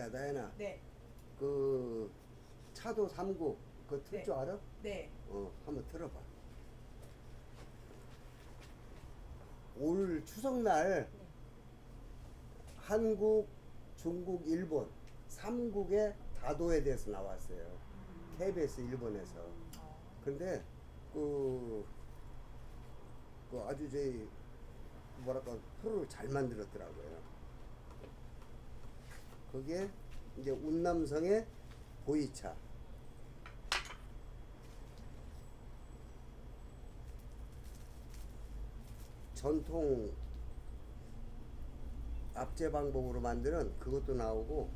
야, 다현아. 네. 그 차도 3구 그거 틀 네. 줄 알아? 네. 한번 틀어봐. 올 추석날 네. 한국, 중국, 일본 3국의 다도에 대해서 나왔어요. KBS 일본에서. 근데 그, 그 아주 제 뭐랄까 프로를 잘 만들었더라고요. 그게 이제 운남성의 보이차. 전통 압제 방법으로 만드는 그것도 나오고,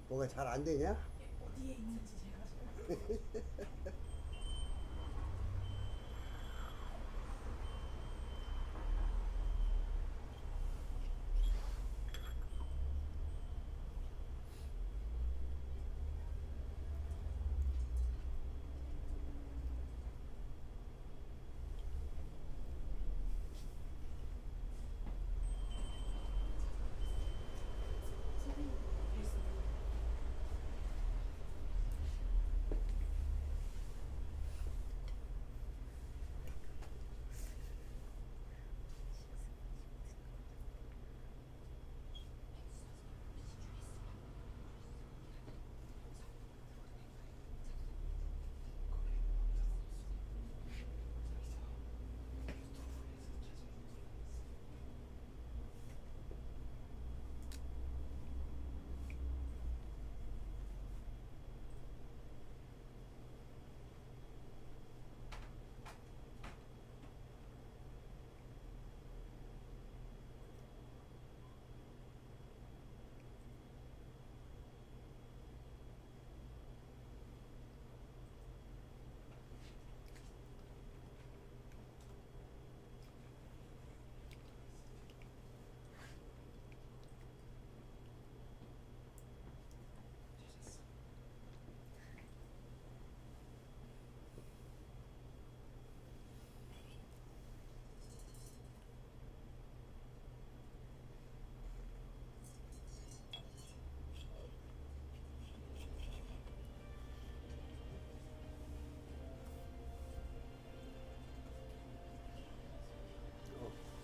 뭐가 잘 안 되냐? 어디에 있는지 제가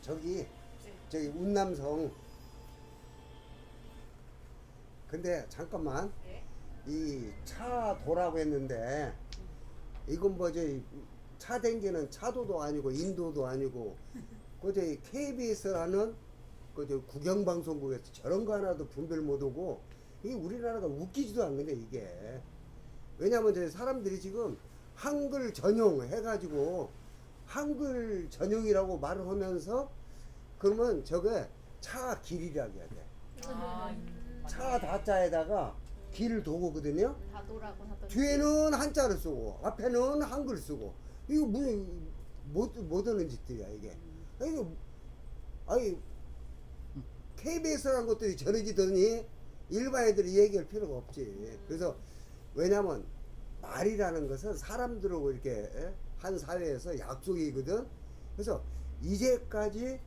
저기 운남성. 근데 잠깐만, 네. 이 차 도라고 했는데 이건 뭐지? 차 댕기는 차도도 아니고 인도도 아니고 그저 KBS라는 그저 국영방송국에서 저런 거 하나도 분별 못하고 이게 우리나라가 웃기지도 않는 게 이게. 왜냐면 이제 사람들이 지금 한글 전용 해가지고 한글 전용이라고 말을 하면서 그러면 저게 차 길이라고 해야 돼. 차 다자에다가 길 도구거든요. 다도라고 하더니 뒤에는 한자를 쓰고 앞에는 한글 쓰고 이거 무슨 못 하는 짓들이야 이게. 아니 KBS라는 것들이 저러지더니 일반 애들이 얘기할 필요가 없지. 그래서 왜냐면 말이라는 것은 사람들하고 이렇게 한 사회에서 약속이거든. 그래서 이제까지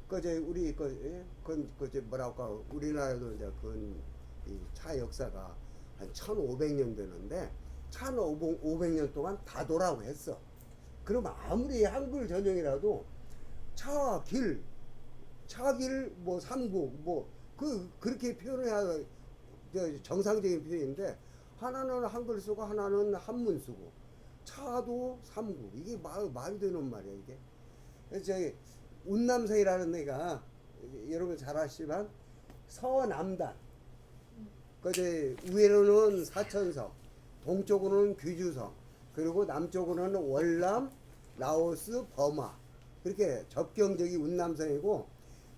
그저 우리 그저 뭐랄까 우리나라도 이제 차 역사가 한 1500년 되는데 1500년 동안 다도라고 했어. 그럼 아무리 한글 전용이라도 차길 뭐 삼국 뭐 그렇게 표현해야 정상적인 표현인데 하나는 한글 쓰고 하나는 한문 쓰고 차도 삼국 이게 말이 되는 말이야 이게. 그래서 저기 운남성이라는 애가 여러분 잘 아시지만 서남단 그제 위로는 사천성 동쪽으로는 귀주성 그리고 남쪽으로는 월남 라오스 버마 그렇게 접경적이 운남성이고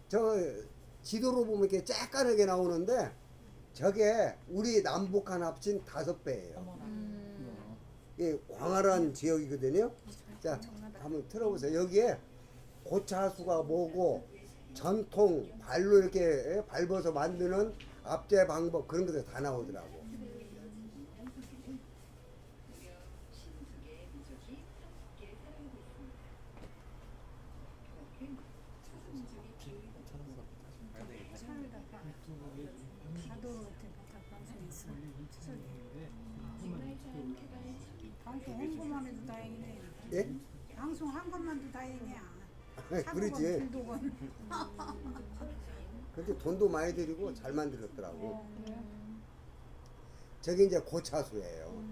저 지도로 보면 이렇게 쬐까맣게 나오는데 저게 우리 남북한 합친 5배예요. 예, 광활한 지역이거든요. 자, 한번 틀어보세요. 여기에 고차수가 뭐고 전통 발로 이렇게 밟아서 만드는 압제 방법 그런 것들 다 나오더라고. 방송 홍보만 해도 다행이네. 예? 방송 한 것만도 다행이야. 그러지. 돈도 근데 돈도 많이 들이고 잘 만들었더라고. 그래요? 저게 이제 고차수예요.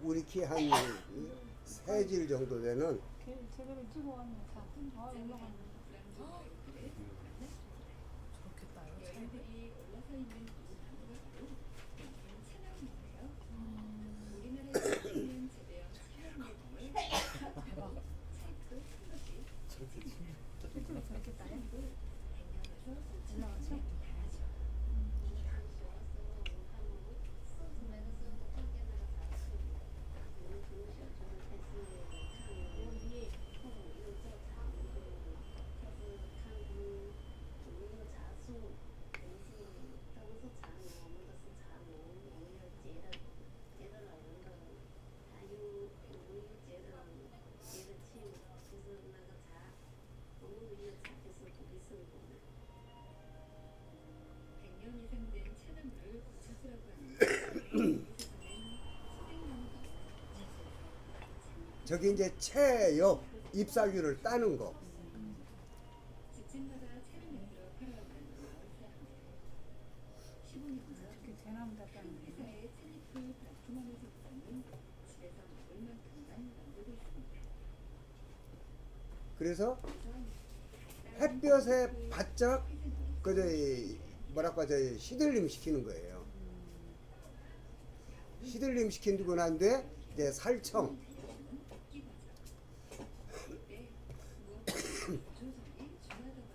우리 키 한 3질 정도 되는 제대로 찍어 왔네. 아, 올라갔네. 실제로 저렇게 따요? 올라가죠? 저기 이제 체역 잎사귀를 따는 거. 저렇게 대나무 다 따는 그래서 햇볕에 바짝 그저 뭐랄까 저 시들림 시키는 거예요. 시들림 시키고 난 뒤에 이제 살청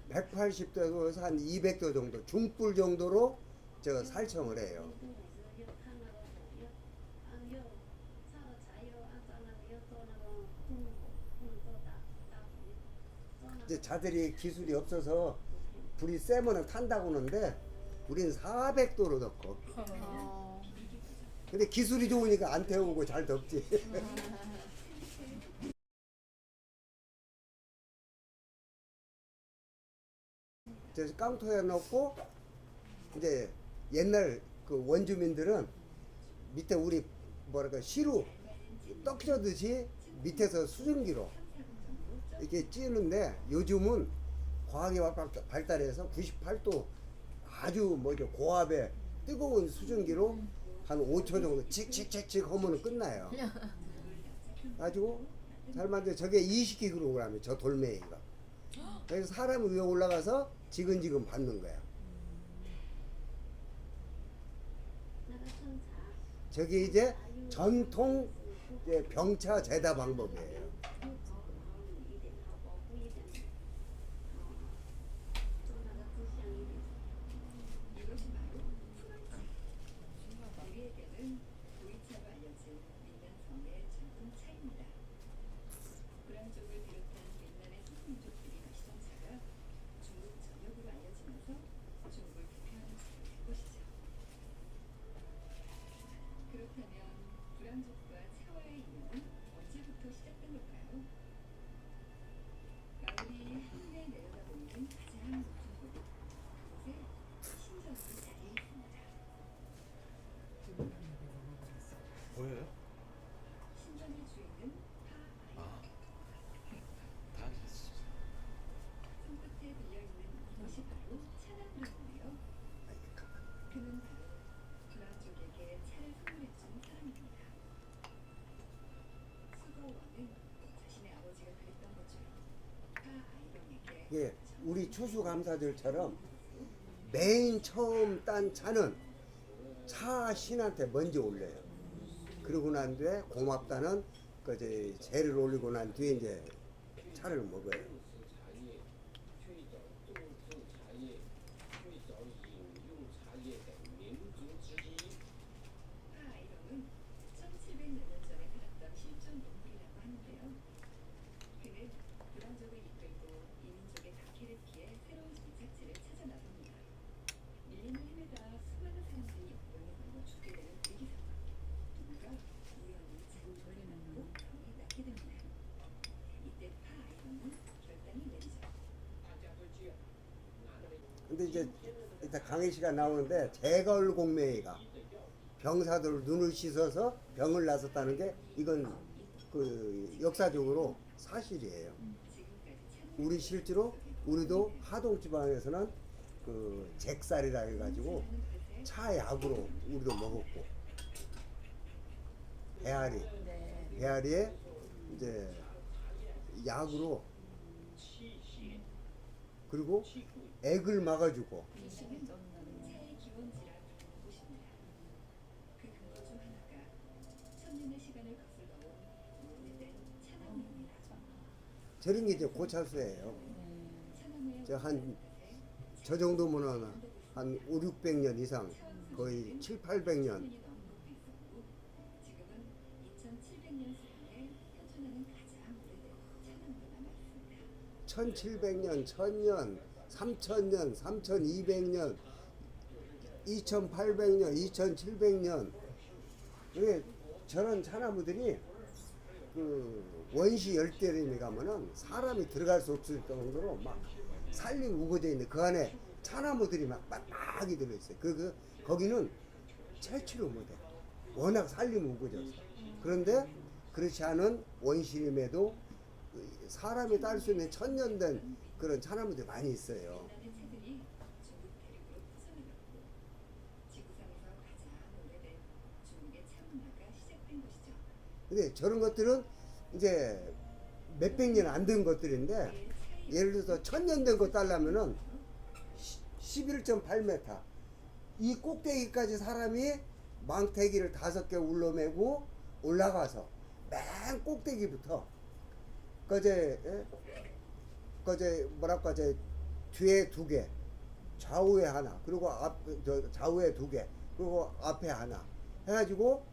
180도에서 한 200도 정도 중불 정도로 저 살청을 해요. 이제 자들이 기술이 없어서 불이 세면은 탄다고 하는데 우린 400도로 덮고. 근데 기술이 좋으니까 안 태우고 잘 덮지. 그래서 깡통에 넣고 이제 옛날 그 원주민들은 밑에 우리 뭐랄까 시루 떡 쪄듯이 밑에서 수증기로 이렇게 찌는데 요즘은 과학이 발달해서 98도 아주 뭐죠 고압의 뜨거운 수증기로 한 5초 정도 칙칙칙칙 하면 끝나요. 가지고 잘 만든 저게 20kg이에요. 저 돌멩이가. 그래서 사람 위에 올라가서 지근지근 받는 거야. 저게 이제 전통 이제 병차 제다 방법이에요. 우리에게는 보이차로 알려진 민간성의 전통 차입니다. 불안족을 비롯한 민간의 소수민족들이 마시던 차가 중국 전역으로 알려지면서 중국을 대표하는 차가 된 것이죠. 그렇다면 불안족과 차와의 인연은 언제부터 시작된 걸까요? 마을이 하늘에 내려다보이는 가장 높은 곳, 그곳에 신전이 자리해 있습니다. 보여요? 신전의 주인은 파 아, 아이다. 다 하셨어. 손끝에 들려있는 이것이 바로 차나무라는데요. 그는 바로 불안족에게 차를 선물해준 사람입니다. 수거원은 자신의 아버지가 그랬던 것처럼 파 아이령에게 예, 우리 추수감사절처럼 맨 처음 딴 차는 차 신한테 먼저 올려요. 그러고 난 뒤에 고맙다는 그 이제 재를 올리고 난 뒤에 이제 차를 먹어요. 파 아이령은 1700여 년 전에 살았던 실존 동물이라고 하는데요. 그는 불안족을 이끌고 이민족의 박해를 피해 새로운 정착지를 찾아 나섭니다. 밀림을 헤매다 수많은 사람들이 용을 걸고 죽게 되는 위기 상황. 누군가 우연히 잔돌림을 하고 병에 낫게 됩니다. 이때 파 아이령은 결단을 내리죠. 근데 이제 이따 강의 시간 나오는데 제걸공명이가 병사들 눈을 씻어서 병을 나섰다는 게 이건 그 역사적으로 사실이에요. 지금까지 차는 우리 실제로 우리도 하동 지방에서는 그 잭살이라 해가지고 차약으로 우리도 먹었고 배앓이에 이제 약으로 그리고 액을 막아주고 차의 기원지라 부르는 곳입니다. 그 근거 중 하나가 천년의 시간을 거슬러온 오래된 차나무입니다. 저런 게 이제 고찰수예요. 차나무의 저 정도면은 한 5, 600년 이상 거의 7, 800년 년이 넘은 것도 있었고 지금은 2700년 수량에 현존하는 가장 오래된 차나무로 남아있습니다. 1700년, 1000년, 3000년, 3200년, 2800년, 2700년. 이게 저런 차나무들이 그 원시 열대림에 가면은 사람이 들어갈 수 없을 정도로 막 산림 우거져 있는 그 안에 차나무들이 막 빡빡이 들어있어요. 거기는 채취를 못해. 워낙 산림 우거져서. 그런데 그렇지 않은 원시림에도 사람이 딸 수 있는 천년 된 그런 차나무들이 많이 있어요. 빛나는 새들이 중국 대륙으로 퍼져나갔고 지구상에서 가장 오래된 중국의 차 문화가 시작된 것이죠. 근데 저런 것들은 이제 몇백 년 안 된 것들인데 예를 들어서 1000년 된 거 딸라면은 11.8m 이 꼭대기까지 사람이 망태기를 5개 울러매고 올라가서 맨 꼭대기부터 그제 뭐랄까 저 뒤에 2개 좌우에 하나 그리고 좌우에 2개 그리고 앞에 하나 해가지고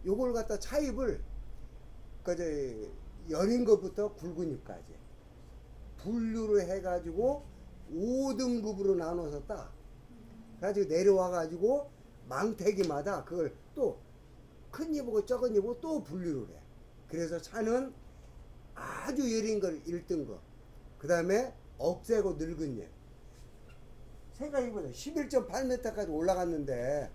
요걸 갖다 차입을 그제 여린 것부터 굵은 잎까지 분류를 해가지고 5등급으로 나눠서 딱 가지고 내려와가지고 망태기마다 그걸 또 큰 잎하고 적은 잎하고 또 분류를 해. 그래서 차는 아주 여린 걸 1등급 그 다음에 억세고 늙은 잎 생각해보자 11.8m까지 올라갔는데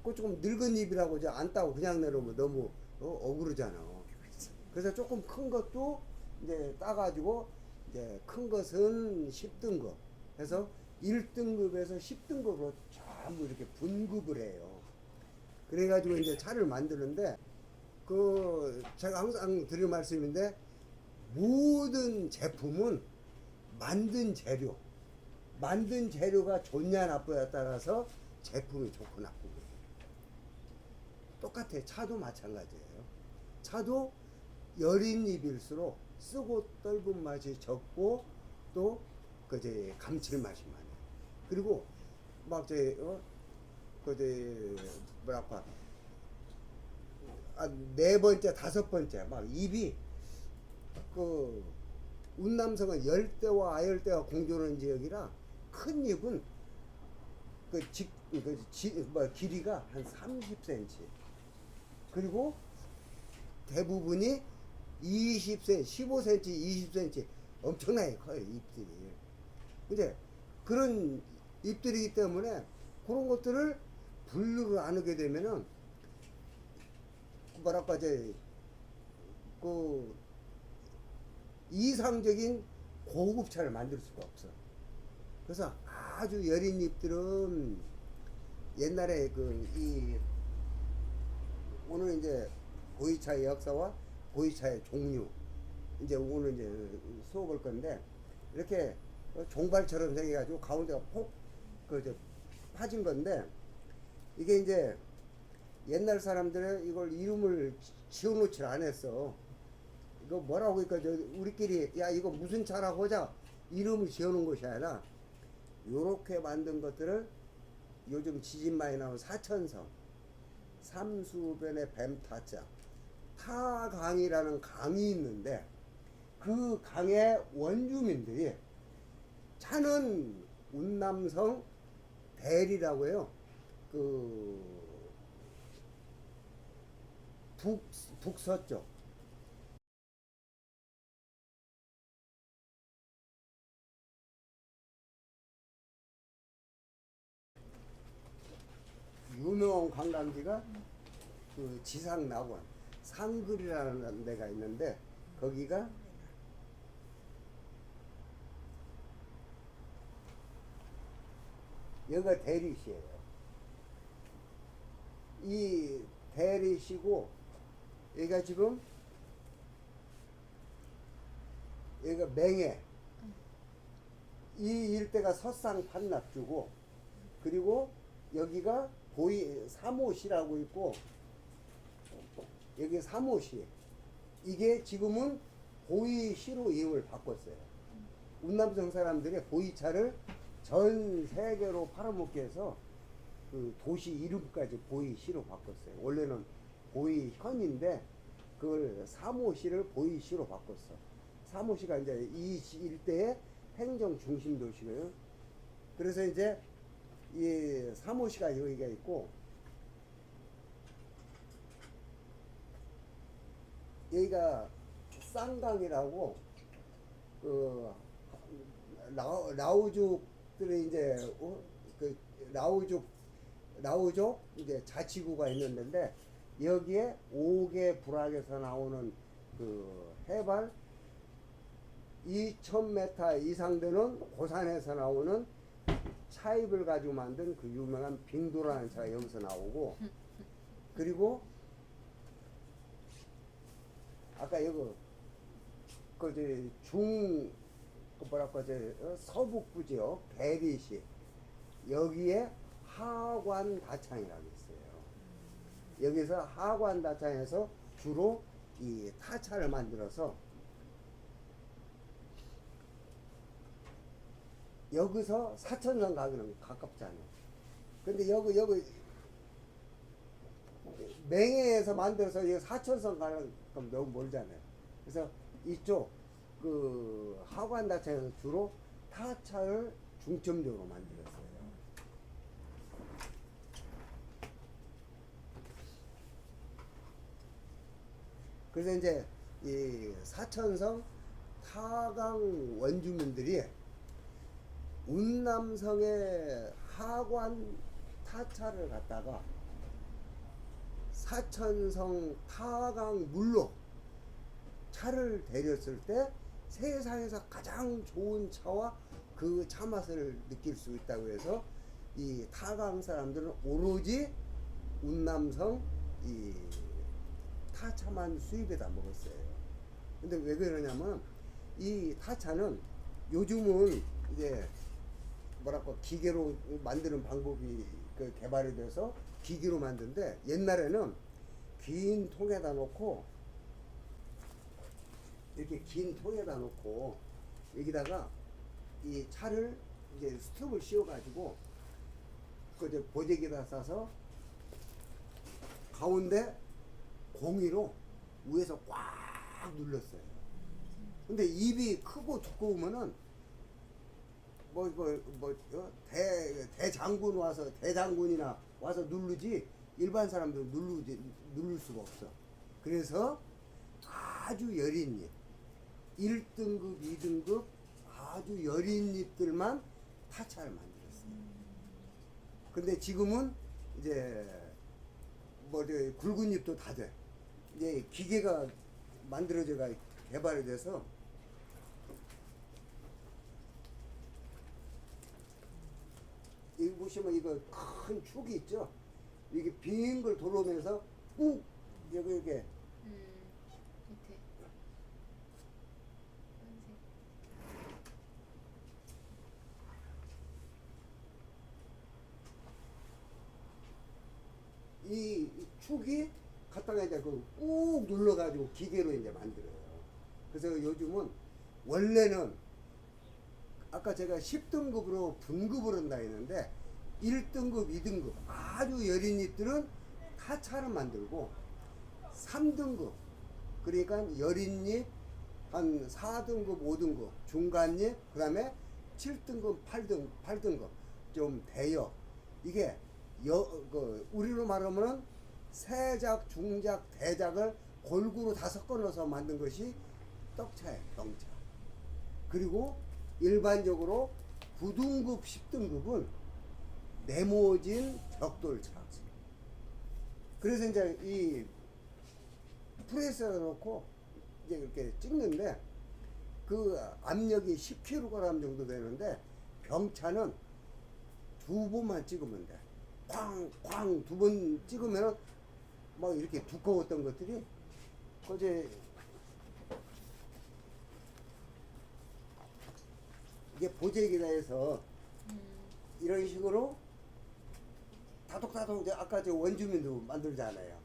그 조금 늙은 잎이라고 이제 안 따고 그냥 내려오면 너무 억울하잖아. 그래서 조금 큰 것도 이제 따가지고 이제 큰 것은 10등급 해서 1등급에서 10등급으로 전부 이렇게 분급을 해요. 그래가지고 이제 차를 만드는데 그 제가 항상 드릴 말씀인데 모든 제품은 만든 재료가 좋냐 나쁘냐에 따라서 제품이 좋고 나쁘고 똑같아요. 차도 마찬가지예요. 차도 여린 잎일수록 쓰고 떫은 맛이 적고 또 그제 감칠맛이 많아요. 그리고 막제 뭐랄까 네 번째 다섯 번째 막 잎이 그 운남성은 열대와 아열대가 공존하는 지역이라 큰 잎은 길이가 한 30cm 그리고 대부분이 20cm, 15cm, 20cm 엄청나게 커요 잎들이. 근데 그런 잎들이기 때문에 그런 것들을 분류를 안 하게 되면은 뭐랄까 그 이상적인 고급차를 만들 수가 없어. 그래서 아주 여린 잎들은 옛날에 오늘 이제 보이차의 역사와 보이차의 종류 이제 오늘 이제 수업할 건데 이렇게 종발처럼 생겨가지고 가운데가 파진 건데 이게 이제 옛날 사람들은 이걸 이름을 지어놓질 않았어. 이거 뭐라고 할까 우리끼리 야 이거 무슨 차라고 하자 이름을 지어놓은 것이 아니라 요렇게 만든 것들을 요즘 지진 많이 나온 사천성 삼수변의 뱀타자 타강이라는 강이 있는데 그 강의 원주민들이 차는 운남성 대리라고 해요. 북서쪽 유명한 관광지가 그 지상낙원 상글이라는 데가 있는데 거기가 여기가 대리시예요. 이 대리시고 여기가 지금 여기가 맹해 이 일대가 서상 판납주고 그리고 여기가 사모시라고 있고 여기 사모시 이게 지금은 보이시로 이름을 바꿨어요. 운남성 사람들이 보이차를 전 세계로 팔아먹기 위해서 그 도시 이름까지 보이시로 바꿨어요. 원래는 보이현인데 그걸 사모시를 보이시로 바꿨어. 사모시가 이제 이 일대의 행정 중심 도시고요. 그래서 이제 이 사모시가 여기가 있고 여기가 쌍강이라고 그 라오족들이 이제 그 라오족 이제 자치구가 있는데 여기에 5개 불악에서 나오는 그 해발 2,000m 이상 되는 고산에서 나오는 차잎을 가지고 만든 그 유명한 빙도라는 차가 여기서 나오고 그리고 아까 여기 서북부지요 대리시 여기에 하관 다창이라고 있어요. 여기서 하관 다창에서 주로 이 타차를 만들어서 여기서 사천성 가기는 가깝잖아요. 근데 여기 맹해에서 만들어서 여기 사천성 가는 건 너무 멀잖아요. 그래서 이쪽 그 하관 다창에서 주로 타차를 중점적으로 만들었어요. 그래서 이제 이 사천성 타강 원주민들이 운남성의 하관 타차를 갖다가 사천성 타강 물로 차를 데렸을 때 세상에서 가장 좋은 차와 그 차 맛을 느낄 수 있다고 해서 이 타강 사람들은 오로지 운남성 이 타차만 수입해다 먹었어요. 근데 왜 그러냐면 이 타차는 요즘은 이제 뭐랄까 기계로 만드는 방법이 그 개발이 돼서 기계로 만드는데 옛날에는 긴 통에다 놓고 이렇게 긴 통에다 놓고 여기다가 이 차를 이제 스톱을 씌워 가지고 그 이제 보재기에다 싸서 가운데 공이로 위에서 꽉 눌렀어요. 근데 입이 크고 두꺼우면은 대장군 와서 대장군이나 와서 누르지 일반 사람들 누를 수가 없어. 그래서 아주 여린 잎 1등급 2등급 아주 여린 잎들만 타차를 만들었어요. 근데 지금은 이제 굵은 잎도 다 돼. 이제 기계가 만들어져가 개발이 돼서 여기 보시면 이거 큰 축이 있죠. 이게 빈 걸 돌아오면서 꾹 여기 이렇게 밑에 빨간색. 이 축이 갖다가 이제 꾹 눌러가지고 기계로 이제 만들어요. 그래서 요즘은 원래는 아까 제가 10등급으로 분급을 한다 했는데 1등급, 2등급 아주 여린 잎들은 타차를 만들고 3등급 그러니까 여린 잎 한 4등급, 5등급 중간잎 그 다음에 7등급, 8등급 좀 대여 이게 우리로 말하면 세작, 중작, 대작을 골고루 다 섞어 넣어서 만든 것이 떡차예요. 떡차. 그리고 일반적으로 9등급, 10등급은 네모진 벽돌차. 그래서 이제 이 프레스에 넣고 이제 이렇게 찍는데 그 압력이 10kg 정도 되는데 병차는 2번만 찍으면 돼. 쾅 2번 찍으면 막 이렇게 두꺼웠던 것들이 어제 이게 보재기다 해서 이런 식으로 다독다독 아까 저 원주민도 만들잖아요.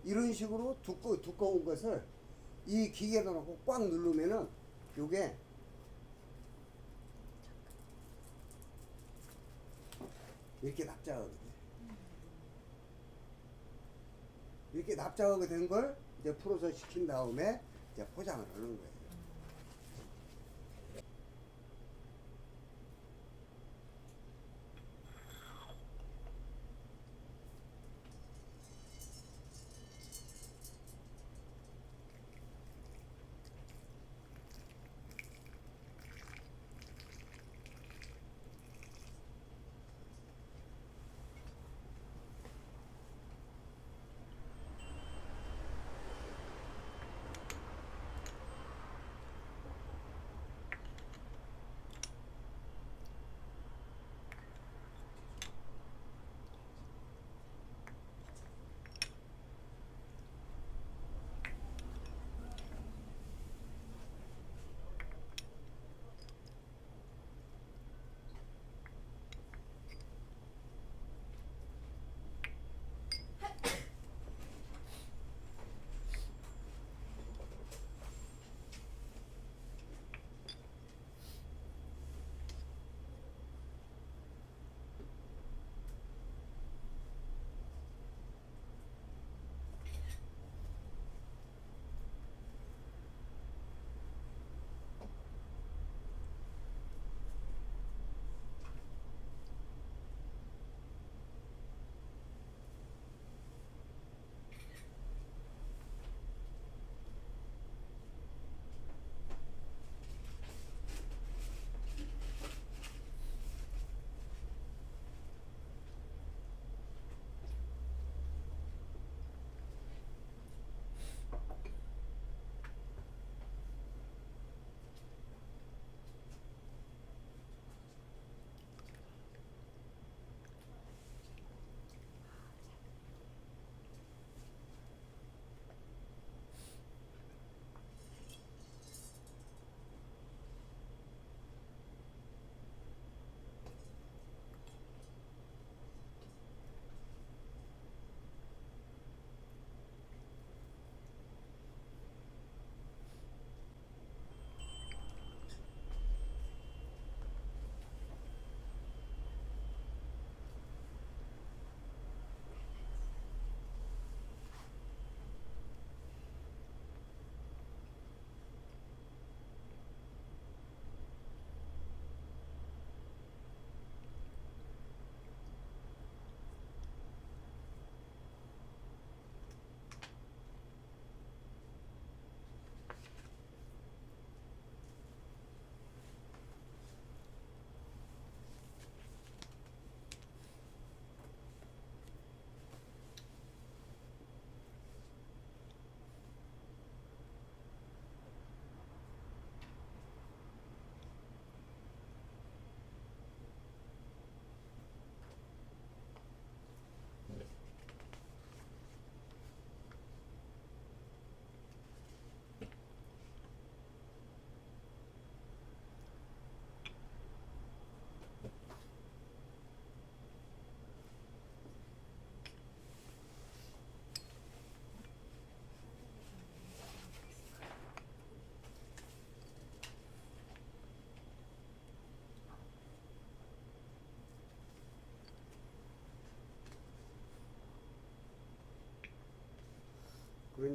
이런 식으로 두꺼운 것을 이 기계에다 놓고 꽉 누르면은 요게 이렇게 납작하거든요. 이렇게 납작하게 된 걸 이제 풀어서 식힌 다음에 이제 포장을 하는 거예요.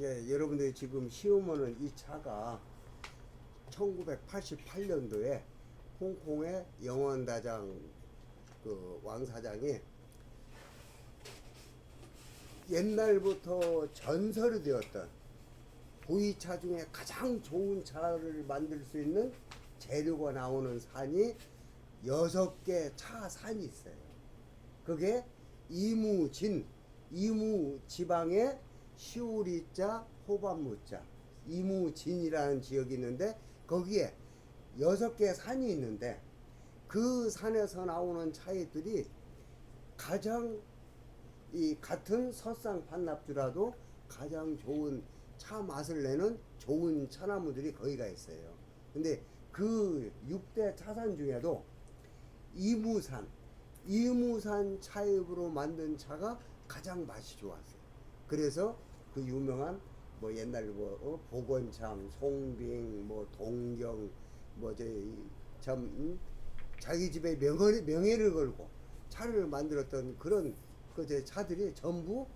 이제 여러분들이 지금 시음하는 이 차가 1988년도에 홍콩의 영원다장 그 왕사장이 옛날부터 전설이 되었던 보이차 중에 가장 좋은 차를 만들 수 있는 재료가 나오는 산이 6개 차 산이 있어요. 그게 이무진, 이무 지방의 시우리자, 호반무자, 이무진이라는 지역이 있는데 거기에 6개 산이 있는데 그 산에서 나오는 차이들이 가장 이 같은 서쌍 판납주라도 가장 좋은 차 맛을 내는 좋은 차나무들이 거기가 있어요. 근데 그 6대 차산 중에도 이무산 차잎으로 만든 차가 가장 맛이 좋았어요. 그래서 그 유명한 뭐 옛날 뭐 복원참, 송빙, 뭐 동경, 뭐 참 자기 집에 명예를 걸고 차를 만들었던 그런 그 차들이 전부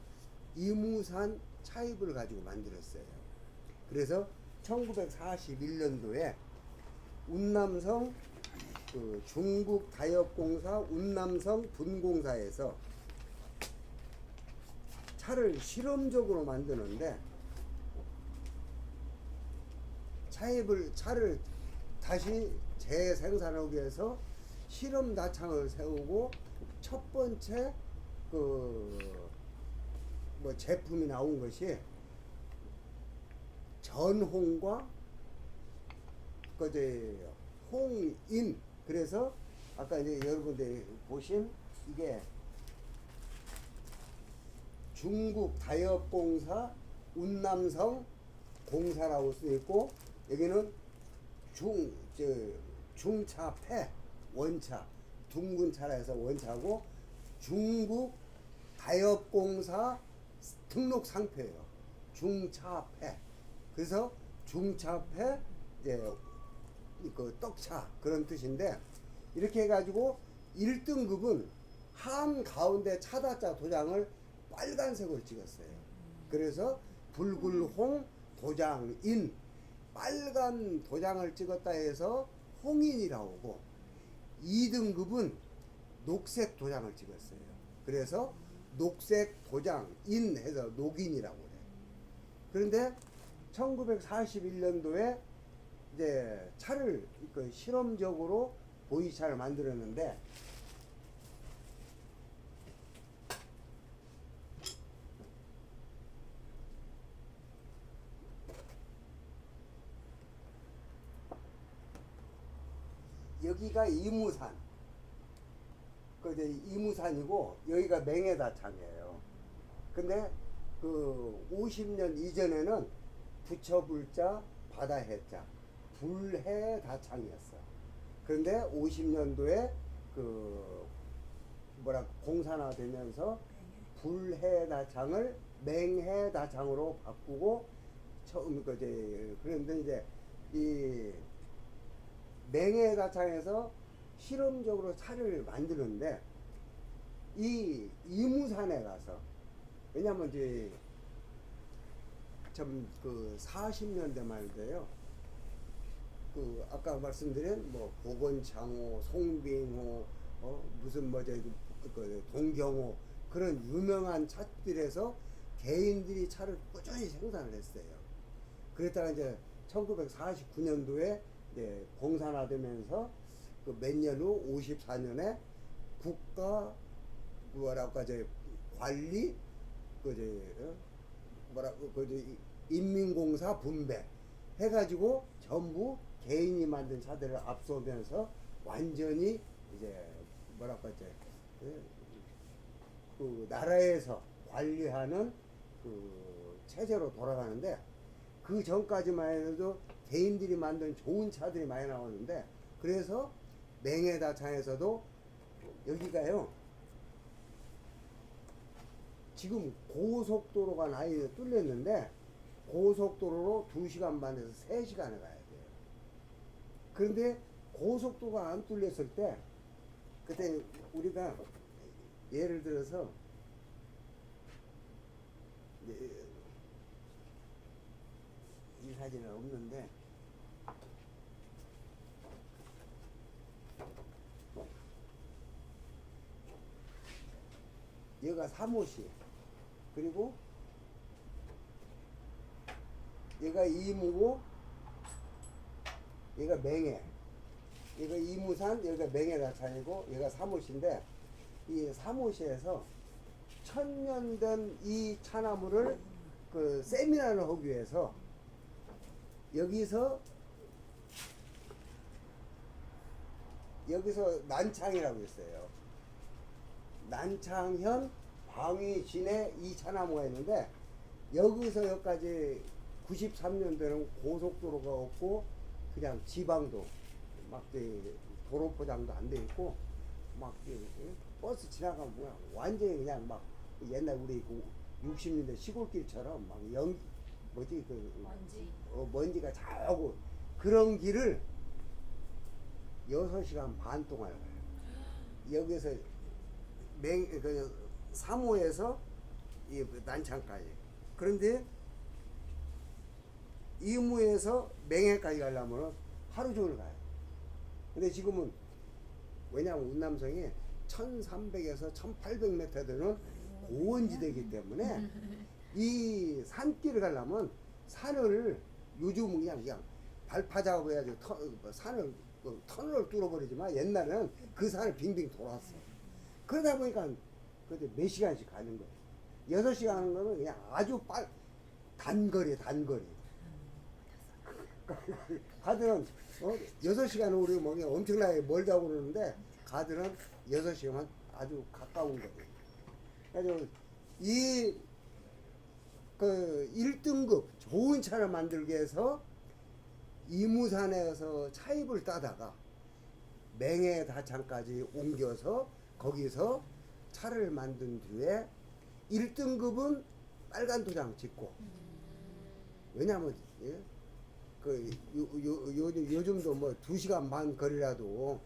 이무산 차잎을 가지고 만들었어요. 그래서 1941년도에 운남성 그 중국 다협공사 운남성 분공사에서 차를 실험적으로 만드는데 차를 다시 재생산하기 위해서 실험 다창을 세우고 첫 번째 그 뭐 제품이 나온 것이 전홍과 그제 홍인. 그래서 아까 이제 여러분들이 보신 이게 중국 다협공사 운남성 공사라고 쓰여 있고 여기는 중차패 원차 둥근 차라 해서 원차고 중국 다협공사 등록 상표예요. 중차패. 그래서 중차패 그 떡차 그런 뜻인데 이렇게 해가지고 1등급은 한 가운데 차다자 도장을 빨간색으로 찍었어요. 그래서 붉을홍 도장인 빨간 도장을 찍었다 해서 홍인이라고 하고 2등급은 녹색 도장을 찍었어요. 그래서 녹색 도장인 해서 녹인이라고 그래요. 그런데 1941년도에 이제 차를 그 실험적으로 보이차를 만들었는데 여기가 이무산, 그 이제 이무산이고 여기가 맹해다창이에요. 근데 그 50년 이전에는 부처불자 바다해자 불해다창이었어. 그런데 50년도에 그 공산화되면서 불해다창을 맹해다창으로 바꾸고 처음 그런데 이제 이 맹해다창에서 실험적으로 차를 만드는데 이 이무산에 가서 왜냐면 이제 참 그 40년대 말인데요. 그 아까 말씀드린 뭐 복원창호, 송빙호, 무슨 그 동경호 그런 유명한 차들에서 개인들이 차를 꾸준히 생산을 했어요. 그랬다가 이제 1949년도에 이제 공산화되면서 그 몇 년 후 54년에 국가 관리 인민공사 분배 해가지고 전부 개인이 만든 차들을 앞서면서 완전히 이제 그 나라에서 관리하는 그 체제로 돌아가는데 그 전까지만 해도 개인들이 만든 좋은 차들이 많이 나오는데 그래서 맹해다창에서도 여기가요 지금 고속도로가 많이 뚫렸는데 고속도로로 2시간 반에서 3시간을 가야 돼요. 그런데 고속도로가 안 뚫렸을 때 그때 우리가 예를 들어서 사진은 없는데 얘가 사모시 그리고 얘가 이무고 얘가 맹해 얘가 이무산 여기가 맹해다찬이고 얘가 사모시인데 이 사모시에서 천년된 이 차나무를 그 세미나를 하기 위해서 여기서 난창이라고 있어요. 난창현 방위진에 이 차나무가 있는데 여기서 여기까지 93년도에는 고속도로가 없고 그냥 지방도 막 도로 포장도 안 돼 있고 막 버스 지나가면 뭐야 완전히 그냥 막 옛날 우리 그 60년대 시골길처럼 막 뭐지 먼지. 먼지가 잘 오고 그런 길을 6시간 반 동안 가요. 여기서 그 3호에서 이 난창까지. 그런데 이무에서 맹해까지 가려면 하루 종일 가요. 근데 지금은 왜냐하면 운남성이 1300에서 1800m 되는 고원지대이기 때문에 이 산길을 가려면 산을 요즘은 그냥 발파 작업해야지 산을 터널을 뚫어버리지만 옛날에는 그 산을 빙빙 돌았어. 그러다 보니까 그때 몇 시간씩 가는 거예요. 6시간 하는 거는 그냥 아주 단거리. 가들은 6시간은 우리 뭐 엄청나게 멀다고 그러는데 가들은 6시간 아주 가까운 거예요. 그래서 이 그 1등급 좋은 차를 만들기 위해서 이무산에서 차입을 따다가 맹해다창까지 옮겨서 거기서 차를 만든 뒤에 1등급은 빨간 도장 찍고 왜냐하면 예? 요즘도 뭐 2시간 반 거리라도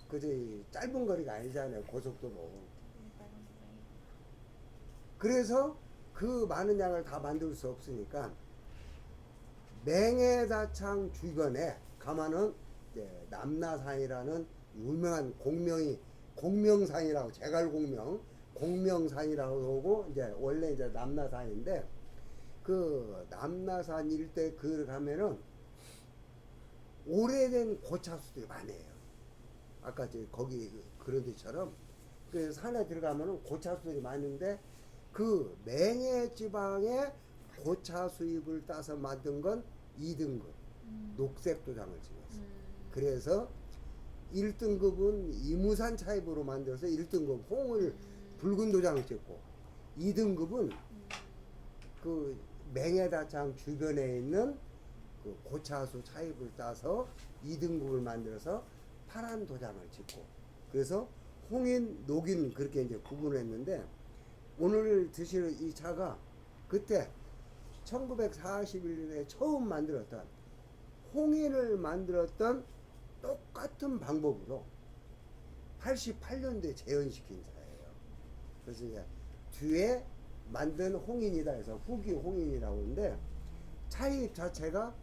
그저 짧은 거리가 아니잖아요 고속도로. 그래서 그 많은 양을 다 만들 수 없으니까 맹해다창 주변에 가면은 남나산이라는 유명한 공명산이라고 공명산이라고 하고 이제 원래 이제 남나산인데 그 남나산 일대 그 가면은 오래된 고차수들이 많아요. 아까 거기 그런 데처럼 그 산에 들어가면은 고차수들이 많은데 그 맹해 지방에 고차 수입을 따서 만든 건 2등급 녹색 도장을 찍었어요. 그래서 1등급은 이무산 차입으로 만들어서 1등급 홍을 붉은 도장을 찍고 2등급은 그 맹해다창 주변에 있는 그 고차수 차입을 따서 2등급을 만들어서 파란 도장을 찍고 그래서 홍인, 녹인 그렇게 이제 구분했는데 오늘 드시는 이 차가 그때 1941년에 처음 만들었던 홍인을 만들었던 똑같은 방법으로 88년도에 재현시킨 차예요. 그래서 이제 뒤에 만든 홍인이다 해서 후기 홍인이라고 하는데 차입 자체가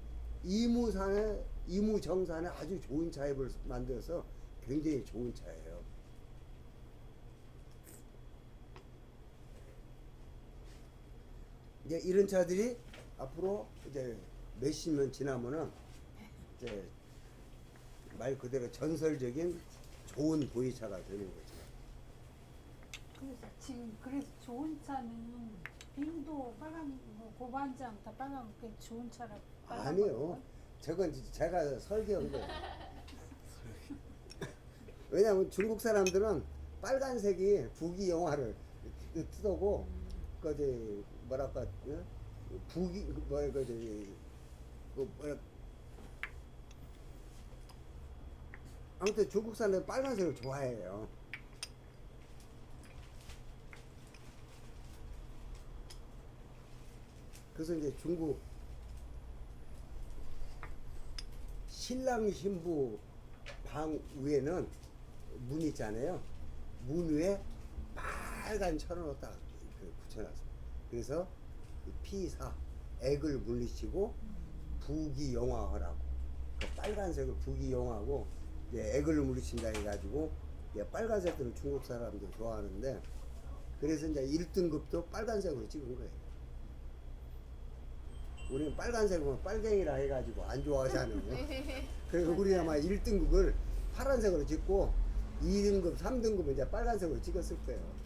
이무정산에 아주 좋은 차입을 만들어서 굉장히 좋은 차예요. 이제 이런 차들이 앞으로 이제 몇십 년 지나면은 이제 말 그대로 전설적인 좋은 보이차가 되는 거죠. 그래서 좋은 차는 빙도 빨간 고반장 다 빨간 게 좋은 차라. 아니요. 저건 제가 설계한 거예요. 왜냐하면 중국 사람들은 빨간색이 북이 영화를 뜻하고 그 뭐랄까 북이 아무튼 중국 사람들은 빨간색을 좋아해요. 그래서 이제 중국 신랑 신부 방 위에는 문 있잖아요. 문 위에 빨간 천으로 딱 붙여놨어요. 그래서 피사 액을 물리치고 부기영화하라고. 그 빨간색을 부기영화고 이제 액을 물리친다 해가지고 이제 빨간색들을 중국 사람들 좋아하는데 그래서 이제 1등급도 빨간색으로 찍은 거예요. 우리는 빨간색은 빨갱이라 해가지고 안 좋아하잖아요. 그래서 우리 아마 1등급을 파란색으로 찍고 2등급, 3등급은 이제 빨간색으로 찍었을 거예요.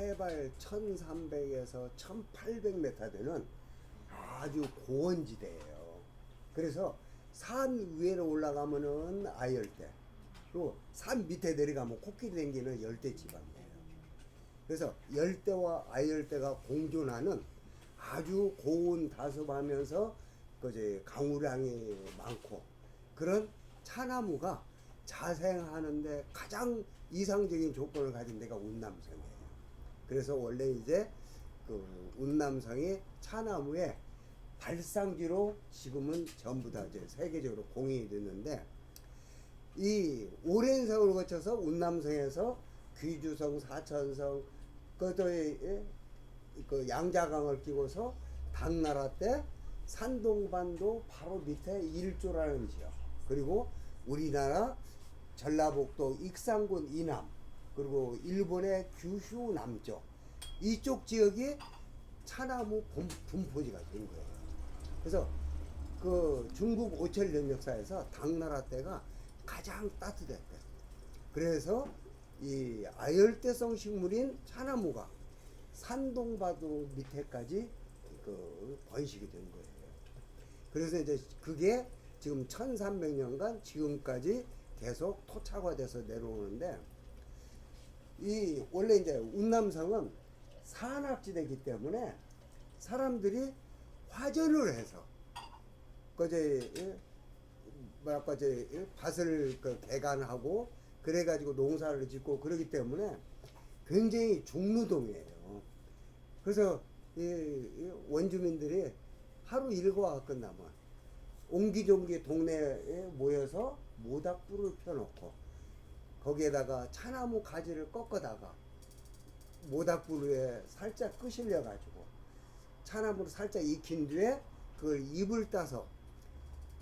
해발 1300에서 1800m 되는 아주 고원지대예요. 그래서 산 위로 올라가면은 아열대, 또 산 밑에 내려가면 코끼리 댕기는 열대 지방이에요. 그래서 열대와 아열대가 공존하는 아주 고온 다습하면서 그제 강우량이 많고 그런 차나무가 자생하는데 가장 이상적인 조건을 가진 데가 운남성이에요. 그래서 원래 이제 그 운남성이 차나무의 발상지로 지금은 전부 다 이제 세계적으로 공인이 됐는데, 이 오랜 세월을 거쳐서 운남성에서 귀주성, 사천성, 그 양자강을 끼고서 당나라 때 산동반도 바로 밑에 일조라는 지역, 그리고 우리나라 전라북도 익산군 이남, 그리고 일본의 규슈 남쪽, 이쪽 지역이 차나무 분포지가 된 거예요. 그래서 그 중국 오천년 역사에서 당나라 때가 가장 따뜻했대. 그래서 이 아열대성 식물인 차나무가 산동바도 밑에까지 그 번식이 된 거예요. 그래서 이제 그게 지금 1300년간 지금까지 계속 토착화돼서 내려오는데, 이 원래 이제 운남성은 산악지대이기 때문에 사람들이 화전을 해서 그제 뭐랄까 이제 밭을 그 개간하고 그래가지고 농사를 짓고 그러기 때문에 굉장히 중노동이에요. 그래서 이 원주민들이 하루 일과가 끝나면 옹기종기 동네에 모여서 모닥불을 펴놓고 거기에다가 차나무 가지를 꺾어다가 모닥불 위에 살짝 끄실려 가지고 차나무를 살짝 익힌 뒤에 그걸 잎을 따서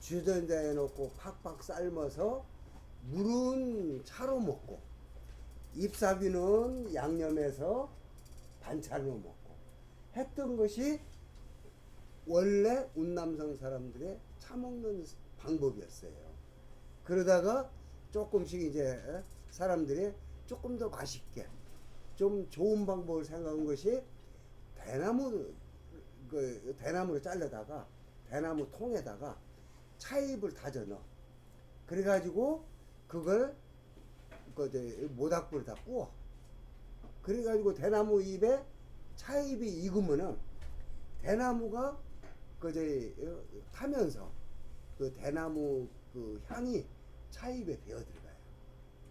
주전자에 넣고 팍팍 삶아서 물은 차로 먹고 잎사귀는 양념해서 반찬으로 먹고 했던 것이 원래 운남성 사람들의 차먹는 방법이었어요. 그러다가 조금씩 이제 사람들이 조금 더 맛있게 좀 좋은 방법을 생각한 것이 대나무를 잘라다가 대나무 통에다가 차잎을 다져 넣어. 그래가지고 그걸 모닥불에다 구워. 그래가지고 대나무 잎에 차잎이 익으면은 대나무가 타면서 그 대나무 그 향이 차잎에 배어 들어가요.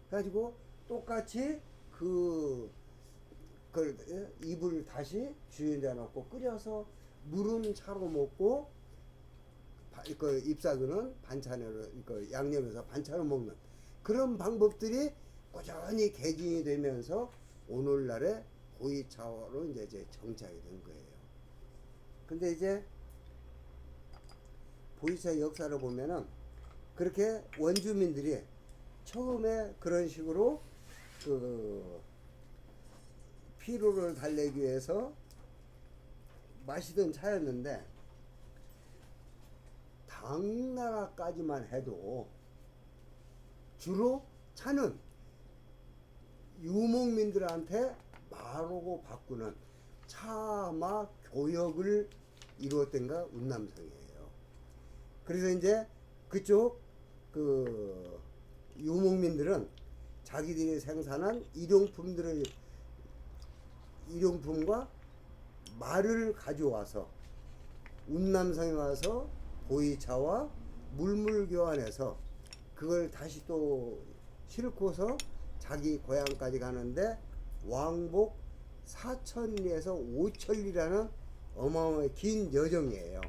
그래가지고 똑같이 그걸 잎을 다시 주전자 넣고 끓여서 물은 차로 먹고 그 잎사귀는 반찬으로 그 양념해서 반찬으로 먹는 그런 방법들이 꾸준히 개진이 되면서 오늘날의 보이차로 이제 정착이 된 거예요. 근데 이제 보이차 역사를 보면은 그렇게 원주민들이 처음에 그런 식으로 그 피로를 달래기 위해서 마시던 차였는데, 당나라까지만 해도 주로 차는 유목민들한테 마르고 바꾸는 차마 교역을 이루었던가 운남성이에요. 그래서 이제 그쪽 그 유목민들은 자기들이 생산한 일용품과 말을 가져와서 운남성에 와서 보이차와 물물 교환해서 그걸 다시 또 싣고서 자기 고향까지 가는데 왕복 4천리에서 5천리라는 어마어마하게 긴 여정이에요.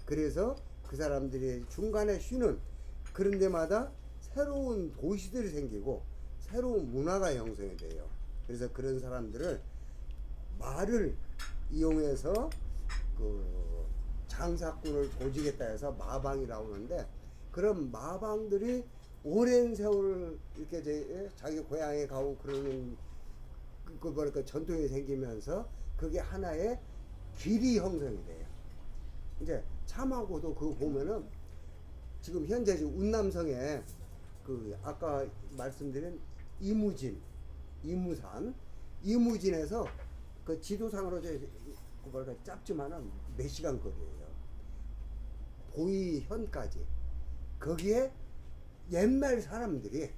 그래서 그 사람들이 중간에 쉬는 그런 데마다 새로운 도시들이 생기고 새로운 문화가 형성이 돼요. 그래서 그런 사람들을 말을 이용해서 그 장사꾼을 조직했다 해서 마방이라고 하는데, 그런 마방들이 오랜 세월 이렇게 자기 고향에 가고 그러는 그 뭐랄까 전통이 생기면서 그게 하나의 길이 형성이 돼요. 이제 참하고도 그거 보면은 지금 현재 운남성에 그 아까 말씀드린 이무진에서 그 지도상으로 그 뭐랄까 짧지만은 몇 시간 거리예요. 보이현까지. 거기에 옛날 사람들이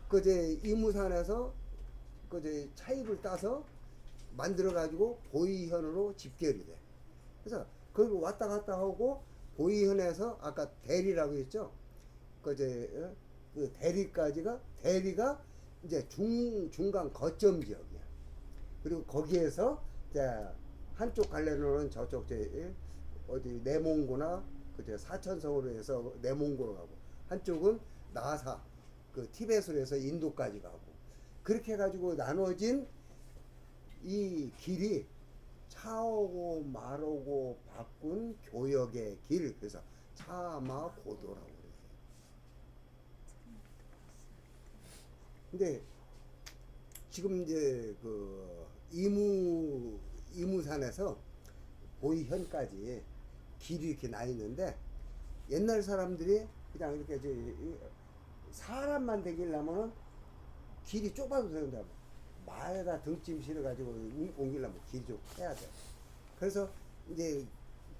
그제 이무산에서 그제 차입을 따서 만들어 가지고 보이현으로 집결이 돼. 그래서 거기 왔다 갔다 하고 보이현에서 아까 대리라고 했죠. 그 대리가 이제 중간 거점 지역이야. 그리고 거기에서 이제 한쪽 갈래로는 저쪽 어디 내몽고나 그저 사천성으로 해서 내몽고로 가고, 한쪽은 나사 그 티베트로 해서 인도까지 가고, 그렇게 해가지고 나눠진 이 길이 차오고 말오고 바꾼 교역의 길, 그래서 차마고도라고 그래요. 근데 지금 이제 그 이무산에서 보이현까지 길이 이렇게 나 있는데, 옛날 사람들이 그냥 이렇게 사람만 되기려면은 길이 좁아도 되는데 말에다 등짐 실어가지고 옮기려면 길이 좀 해야 돼. 그래서 이제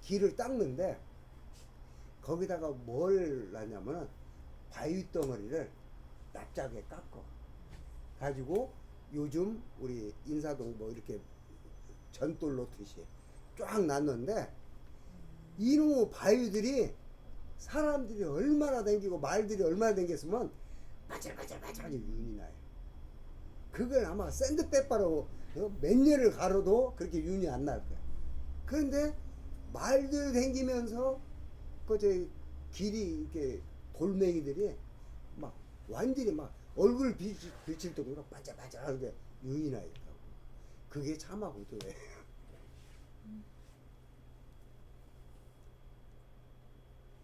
길을 닦는데 거기다가 뭘 놨냐면은 바위덩어리를 납작하게 깎어 가지고 요즘 우리 인사동 뭐 이렇게 전돌 놓듯이 쫙 놨는데, 이놈의 바위들이 사람들이 얼마나 댕기고 말들이 얼마나 댕겼으면 바질바질바질 윤이 나요. 그건 아마 샌드페퍼로 몇 년을 가려도 그렇게 윤이 안 날 거야. 그런데 말들 댕기면서 그 길이 이렇게 돌멩이들이 막 완전히 막 얼굴 비칠 정도로 반짝반짝하게 윤이 나 있다고. 그게 차마고도예요.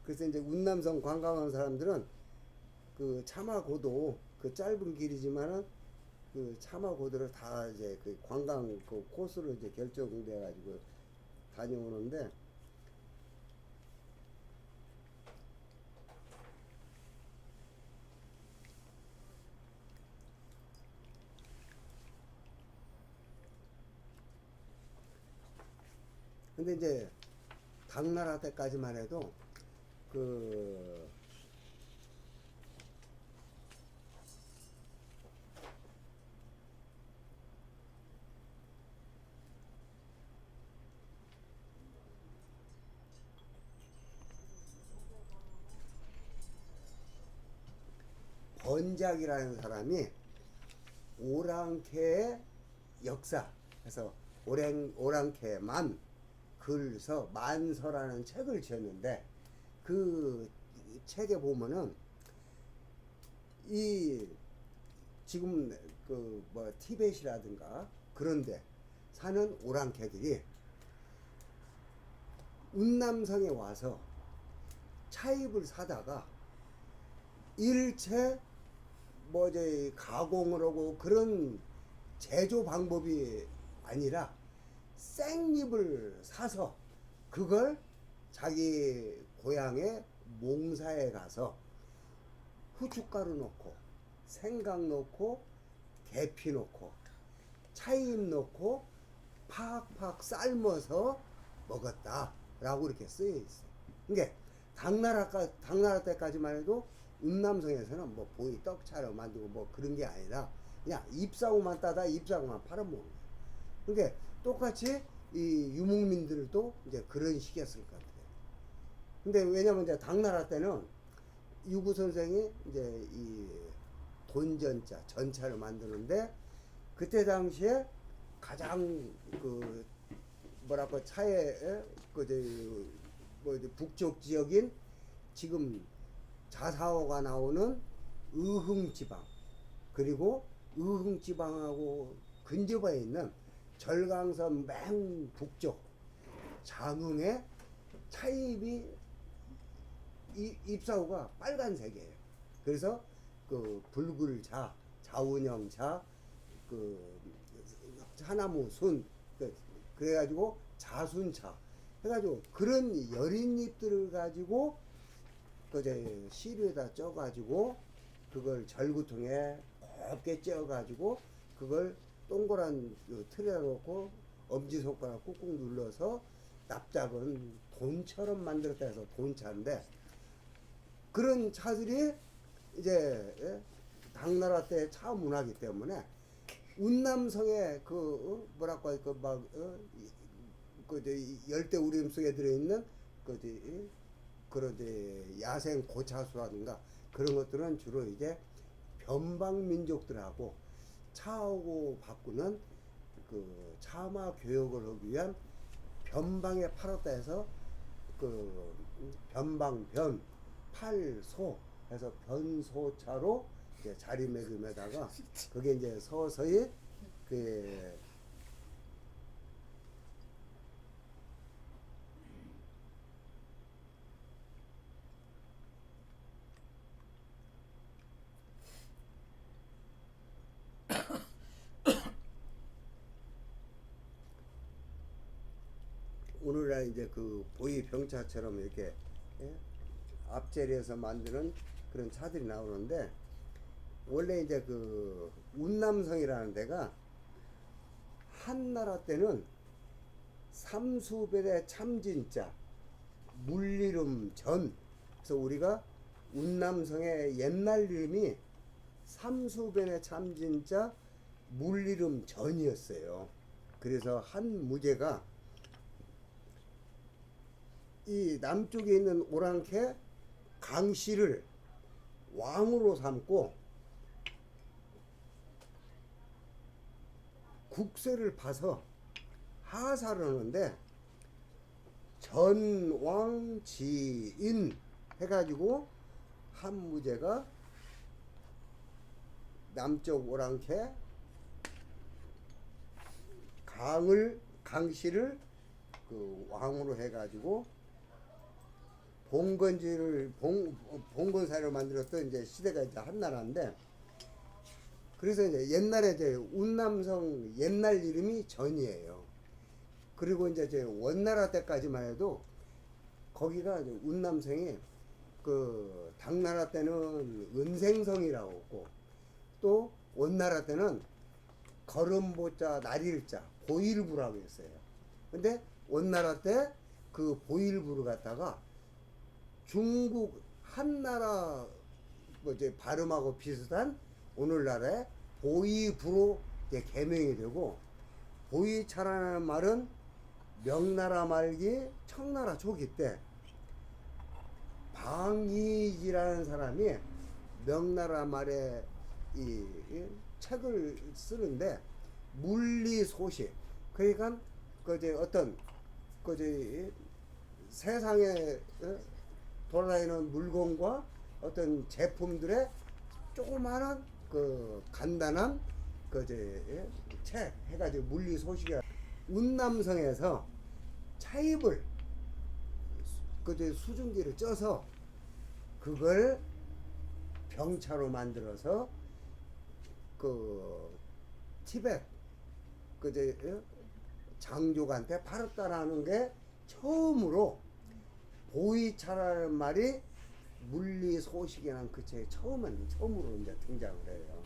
그래서 이제 운남성 관광하는 사람들은 그 차마고도 그 짧은 길이지만은 그 차마고도를 다 이제 그 관광 그 코스로 이제 결정돼 가지고 다녀오는데, 근데 이제 당나라 때까지만 해도 그 번작이라는 사람이 오랑캐의 역사, 그래서 오랑캐만 글서 만서라는 책을 지었는데, 그 책에 보면은 이 지금 그 뭐 티벳이라든가 그런데 사는 오랑캐들이 운남성에 와서 차입을 사다가 일체 뭐 가공을 하고 그런 제조 방법이 아니라 생잎을 사서 그걸 자기 고향의 몽사에 가서 후춧가루 넣고 생강 넣고 계피 넣고 차잎 넣고 팍팍 삶아서 먹었다라고 이렇게 쓰여 있어요. 그러니까 당나라 때까지만 해도 운남성에서는 뭐 보이 떡차로 만들고 뭐 그런 게 아니라 그냥 잎사구만 따다 잎사구만 팔아먹는 거예요. 그러니까 똑같이 이 유목민들도 이제 그런 식이었을 것 같아요. 근데 왜냐면 이제 당나라 때는 유구 선생이 이제 이 돈전자 전차를 만드는데, 그때 당시에 가장 그 뭐랄까 차에 뭐 북쪽 지역인 지금 자사오가 나오는 의흥지방, 그리고 의흥지방하고 근접해 있는 절강선 맨 북쪽 장흥의 차잎이 잎사구가 빨간색이에요. 그래서 그 붉을자, 자운형자, 그 차나무 순, 그래가지고 자순차 해가지고 그런 여린 잎들을 가지고 그 시루에다 쪄가지고 그걸 절구통에 곱게 쪄가지고 그걸 동그란 틀에다 놓고 엄지손가락 꾹꾹 눌러서 납작은 돈처럼 만들었다 해서 돈차인데, 그런 차들이 이제 당나라 때 차 문화기 때문에 운남성의 뭐랄까 그막 열대 우림 속에 들어있는 그런 야생 고차수라든가 그런 것들은 주로 이제 변방 민족들하고 차하고 바꾸는 그 차마 교역을 하기 위한 변방에 팔았다 해서 그 변방변 팔소 해서 변소차로 이제 자리매김에다가 그게 이제 서서히 그 오늘날 이제 그 보이 병차처럼 이렇게 예? 앞자리에서 만드는 그런 차들이 나오는데 원래 이제 그 운남성이라는 데가 한나라 때는 삼수변의 참진자 물리름 전 그래서 우리가 운남성의 옛날 이름이 삼수변의 참진자 물리름 전이었어요. 그래서 한 무제가 이 남쪽에 있는 오랑캐 강씨를 왕으로 삼고 국세를 파서 하사를 하는데 전왕지인 해가지고 한무제가 남쪽 오랑캐 강씨를 그 왕으로 해가지고 봉건사를 만들었던 이제 시대가 이제 한나라인데 그래서 이제 옛날에 이제 운남성 옛날 이름이 전이에요. 그리고 이제 원나라 때까지만 해도 거기가 이제 운남성이 그 당나라 때는 은생성이라고 했고 또 원나라 때는 걸음보자 날일자 보일부라고 했어요. 근데 원나라 때 그 보일부를 갖다가 중국 한나라 뭐 이제 발음하고 비슷한 오늘날의 보이부로 이제 개명이 되고 보이차라는 말은 명나라 말기 청나라 초기 때 방이지라는 사람이 명나라 말에 이 책을 쓰는데 물리소식 그러니까 그제 어떤 그제 세상에 돌아다니는 물건과 어떤 제품들의 조그마한 그 간단한 그제 책 해가지고 물리 소식이 운남성에서 차입을 그제 수증기를 쪄서 그걸 병차로 만들어서 그 티벳 그제 장족한테 팔았다라는 게 처음으로 보이차라는 말이 물리 소식이라는 그 책에 처음으로 이제 등장을 해요.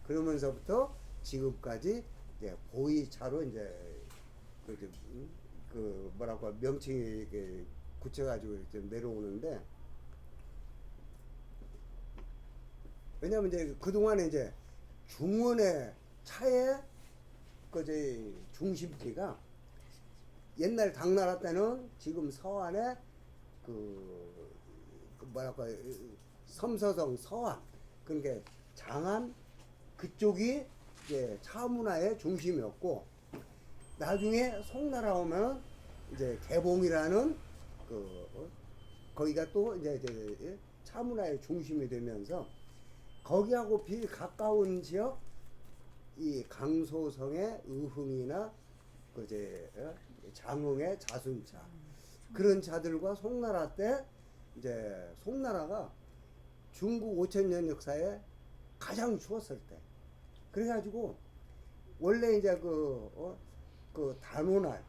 그러면서부터 지금까지 이제 보이차로 이제 그 뭐라고 명칭이 이렇게 굳혀가지고 이렇게 내려오는데 왜냐면 이제 그동안에 이제 중원의 차의 그 중심지가 옛날 당나라 때는 지금 서안에 그 뭐랄까 섬서성 서안 그러니까 장안 그쪽이 이제 차문화의 중심이었고 나중에 송나라 오면 이제 개봉이라는 거기가 또 이제 차문화의 중심이 되면서 거기하고 비일 가까운 지역 이 강소성의 의흥이나 그제 장흥의 자순차 그런 차들과 송나라 때 이제 송나라가 중국 5000년 역사에 가장 추웠을 때 그래가지고 원래 이제 그 단오날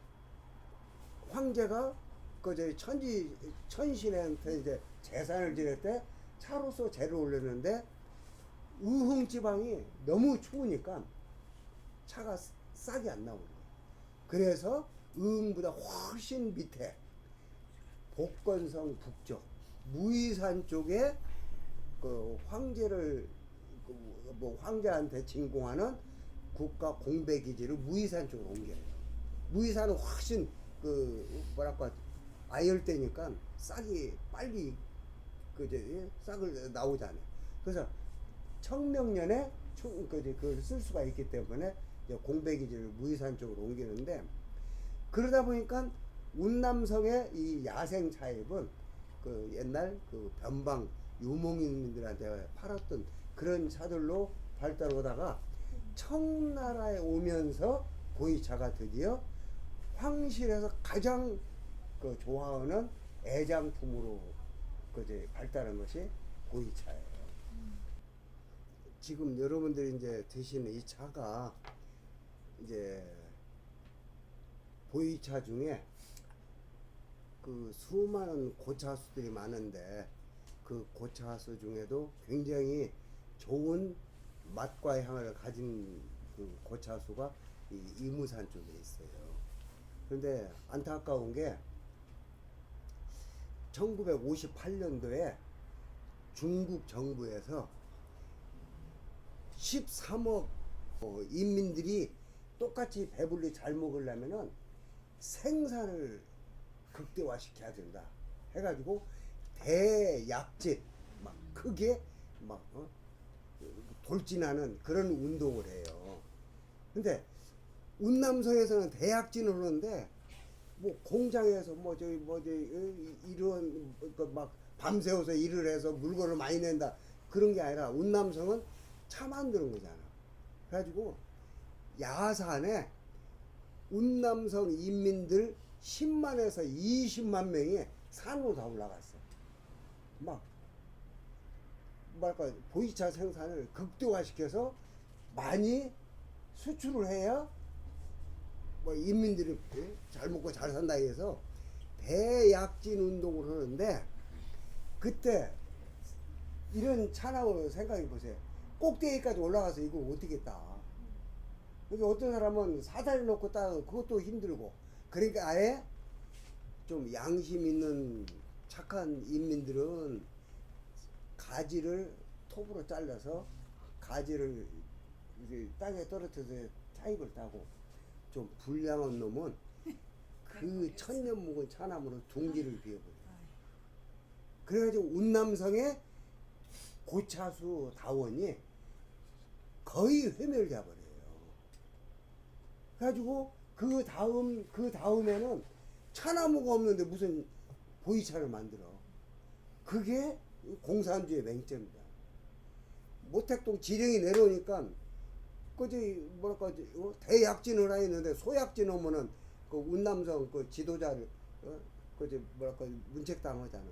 황제가 그제 천신한테 이제 제사를 지낼 때 차로서 제를 올렸는데 의흥 지방이 너무 추우니까 차가 싹이 안 나오는 거예요. 그래서 의흥보다 훨씬 밑에 복건성 북쪽 무이산 쪽에 그 황제를 뭐 황제한테 진공하는 국가 공백 기지를 무이산 쪽으로 옮겨요. 무이산은 훨씬 그 뭐랄까 아열대니까 싹이 빨리 그제 싹을 나오잖아요. 그래서 청명년에 그걸 쓸 수가 있기 때문에 이제 공백 기지를 무이산 쪽으로 옮기는데, 그러다 보니까 운남성의 이 야생 차입은 그 옛날 그 변방 유목민들한테 팔았던 그런 차들로 발달하다가 청나라에 오면서 보이차가 드디어 황실에서 가장 그 좋아하는 애장품으로 그제 발달한 것이 보이차예요. 지금 여러분들이 이제 드시는 이 차가 이제 보이차 중에 그 수많은 고차수들이 많은데 그 고차수 중에도 굉장히 좋은 맛과 향을 가진 그 고차수가 이 이무산 쪽에 있어요. 그런데 안타까운 게 1958년도에 중국 정부에서 13억 인민들이 똑같이 배불리 잘 먹으려면은 생산을 극대화시켜야 된다 해가지고 대약진 막 크게 막 돌진하는 그런 운동을 해요. 근데 운남성에서는 대약진을 하는데 뭐 공장에서 이런 막 밤새워서 일을 해서 물건을 많이 낸다 그런 게 아니라 운남성은 차 만드는 거잖아. 그래가지고 야산에 운남성 인민들 10만에서 20만 명이 산으로 다 올라갔어. 막 뭐랄까 보이차 생산을 극대화시켜서 많이 수출을 해야 뭐 인민들이 잘 먹고 잘 산다 해서 대약진 운동을 하는데, 그때 이런 차나고 생각해 보세요. 꼭대기까지 올라가서 이거 어떻게 따? 여기 어떤 사람은 사다리 놓고 따 그것도 힘들고, 그러니까 아예 좀 양심 있는 착한 인민들은 가지를 톱으로 잘라서 가지를 이제 땅에 떨어뜨려서 차입을 따고, 좀 불량한 놈은 그 천년 묵은 차나무로 둥지를 비워버려요. 그래가지고 운남성의 고차수 다원이 거의 회멸돼버려요. 그래가지고 그 다음에는 차나무가 없는데 무슨 보이차를 만들어. 그게 공산주의 맹점이다. 모택동 지령이 내려오니까 그지 뭐랄까 대약진을 하였는데 소약진 오면은 그 운남성 그 지도자를 그지 뭐랄까 문책당하잖아.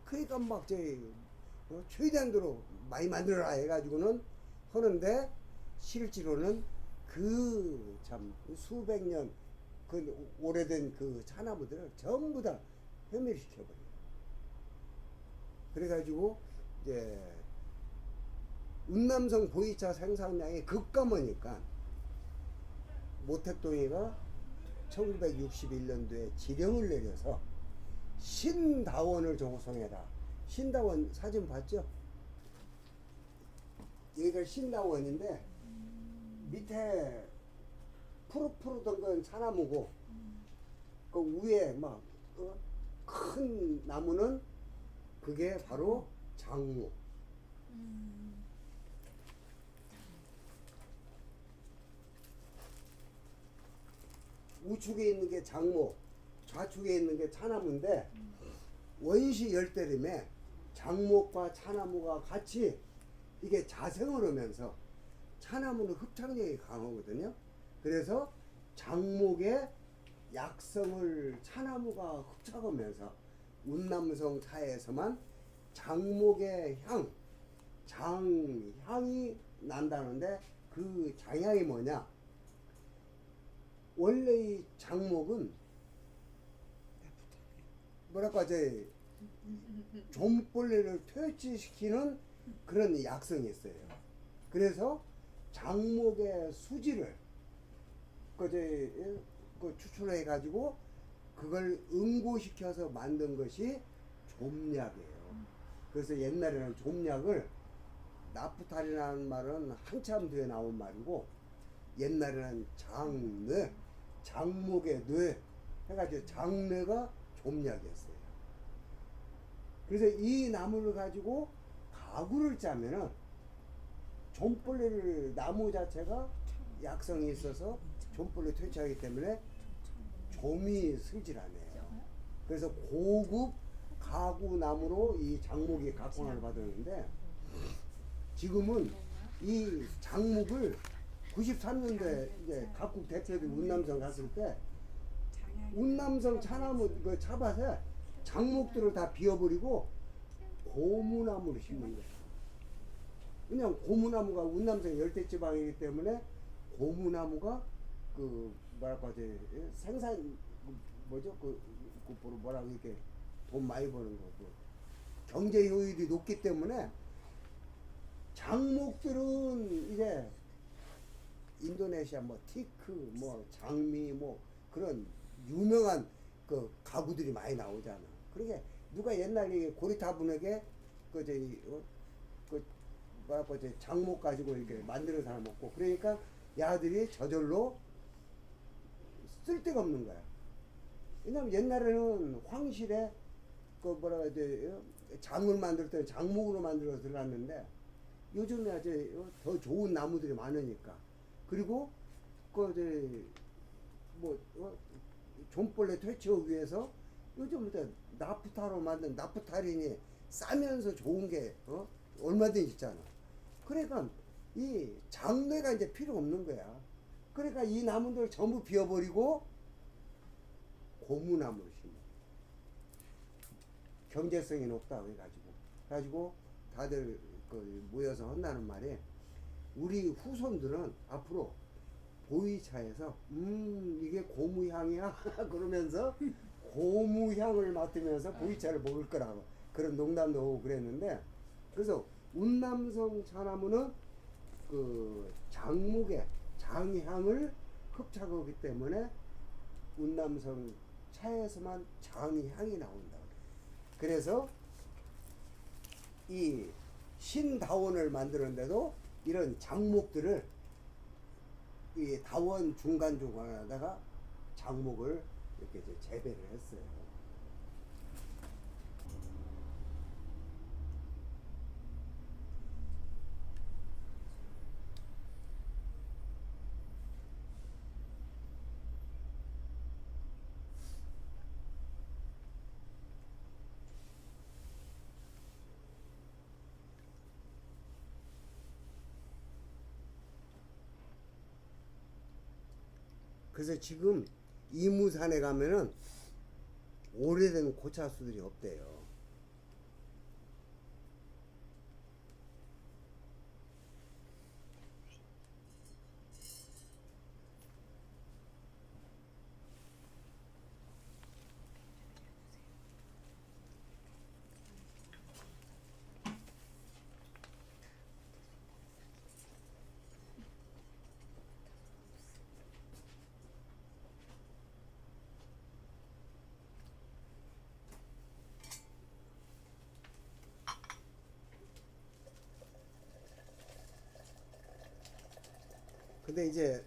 그러니까 막 저희 최대한도로 많이 만들어라 해가지고는 하는데, 실제로는 그 참 수백 년 그 오래된 그 차나무들을 전부 다 회멸시켜버려요. 그래가지고 이제 운남성 보이차 생산량이 급감하니까 모택동이가 1961년도에 지령을 내려서 신다원을 조성해라. 신다원 사진 봤죠? 여기가 신다원인데 밑에 푸릇푸릇한 건 차나무고 그 위에 막 큰 나무는 그게 바로 장무. 우측에 있는 게 장모, 좌측에 있는 게 차나무인데 원시 열대림에 장목과 차나무가 같이 이게 자생을 하면서 차나무는 흡착력이 강하거든요. 그래서 장목의 약성을 차나무가 흡착하면서 운남성 차에서만 장목의 장향이 난다는데, 그 장향이 뭐냐? 원래 이 장목은 뭐랄까 좀벌레를 퇴치시키는 그런 약성이 있어요. 그래서 장목의 수지를 추출해 가지고 그걸 응고시켜서 만든 것이 좀약이에요. 그래서 옛날에는 좀약을 나프탈이라는 말은 한참 뒤에 나온 말이고, 옛날에는 장뇌, 장목의 뇌 해가지고 장뇌가 좀약이었어요. 그래서 이 나무를 가지고 가구를 짜면은 좀벌레를 나무 자체가 약성이 있어서 좀벌레 퇴치하기 때문에 좀이 승질하네요. 그래서 고급 가구 나무로 이 장목이 각광을 받았는데 지금은 이 장목을 93년도에 이제 각국 대표들이 운남성 갔을 때 운남성 차나무 그 차밭에 장목들을 다 비워버리고 고무나무를 심는 거예요. 왜냐면 고무나무가 운남성 열대지방이기 때문에 고무나무가 그 뭐랄까 이제 생산 뭐죠 그 뭐라고 이렇게 돈 많이 버는 거 그 경제 효율이 높기 때문에 장목들은 이제 인도네시아 뭐 티크 뭐 장미 뭐 그런 유명한 그 가구들이 많이 나오잖아. 그러게 누가 옛날에 고리타분하게 그 저기 그 뭐랄까 이제 장목 가지고 이렇게 만드는 사람 없고 그러니까 야들이 저절로 쓸데가 없는 거야. 왜냐면 옛날에는 황실에 그 뭐라 이제 장을 만들 때는 장목으로 만들어서 들어갔는데 요즘에 이제 더 좋은 나무들이 많으니까 그리고 그 이제 뭐 좀벌레 퇴치하기 위해서 요즘 나프타로 만든 나프타린이 싸면서 좋은 게 얼마든지 있잖아. 그러니까 이 장뇌가 이제 필요 없는 거야. 그러니까 이 나무들 전부 비워버리고 고무나무를 심어. 경제성이 높다고 해가지고 다들 그 모여서 한다는 말이 우리 후손들은 앞으로 보이차에서 이게 고무향이야 그러면서 고무향을 맡으면서 보이차를 먹을 거라고 그런 농담도 하고 그랬는데 그래서 운남성 차나무는 그 장목의 장향을 흡착하기 때문에 운남성 차에서만 장향이 나온다. 그래서 이 신다원을 만드는데도 이런 장목들을 이 다원 중간중간에다가 장목을 이렇게 이제 재배를 했어요. 그래서 지금 이무산에 가면은 오래된 고차수들이 없대요. 근데 이제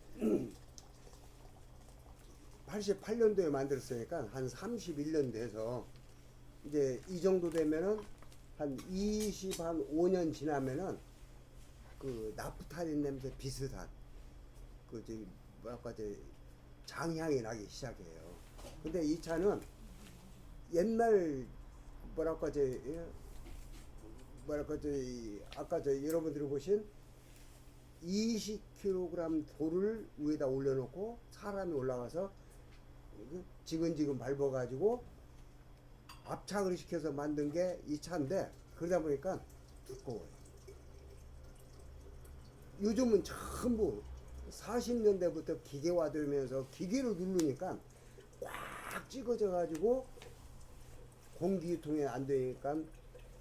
88년도에 만들었으니까 한 31년 돼서 이제 이 정도 되면은 한 25년 지나면은 그 나프탈린 냄새 비슷한 그 저기 뭐랄까 이제 장향이 나기 시작해요. 근데 이 차는 옛날 뭐랄까 이제 뭐랄까 이제 아까 저 여러분들이 보신 20kg 돌을 위에다 올려놓고 사람이 올라가서 지근지근 밟아가지고 압착을 시켜서 만든 게 이 차인데 그러다 보니까 두꺼워요. 요즘은 전부 40년대부터 기계화 되면서 기계를 누르니까 꽉 찍어져 가지고 공기 유통이 안 되니까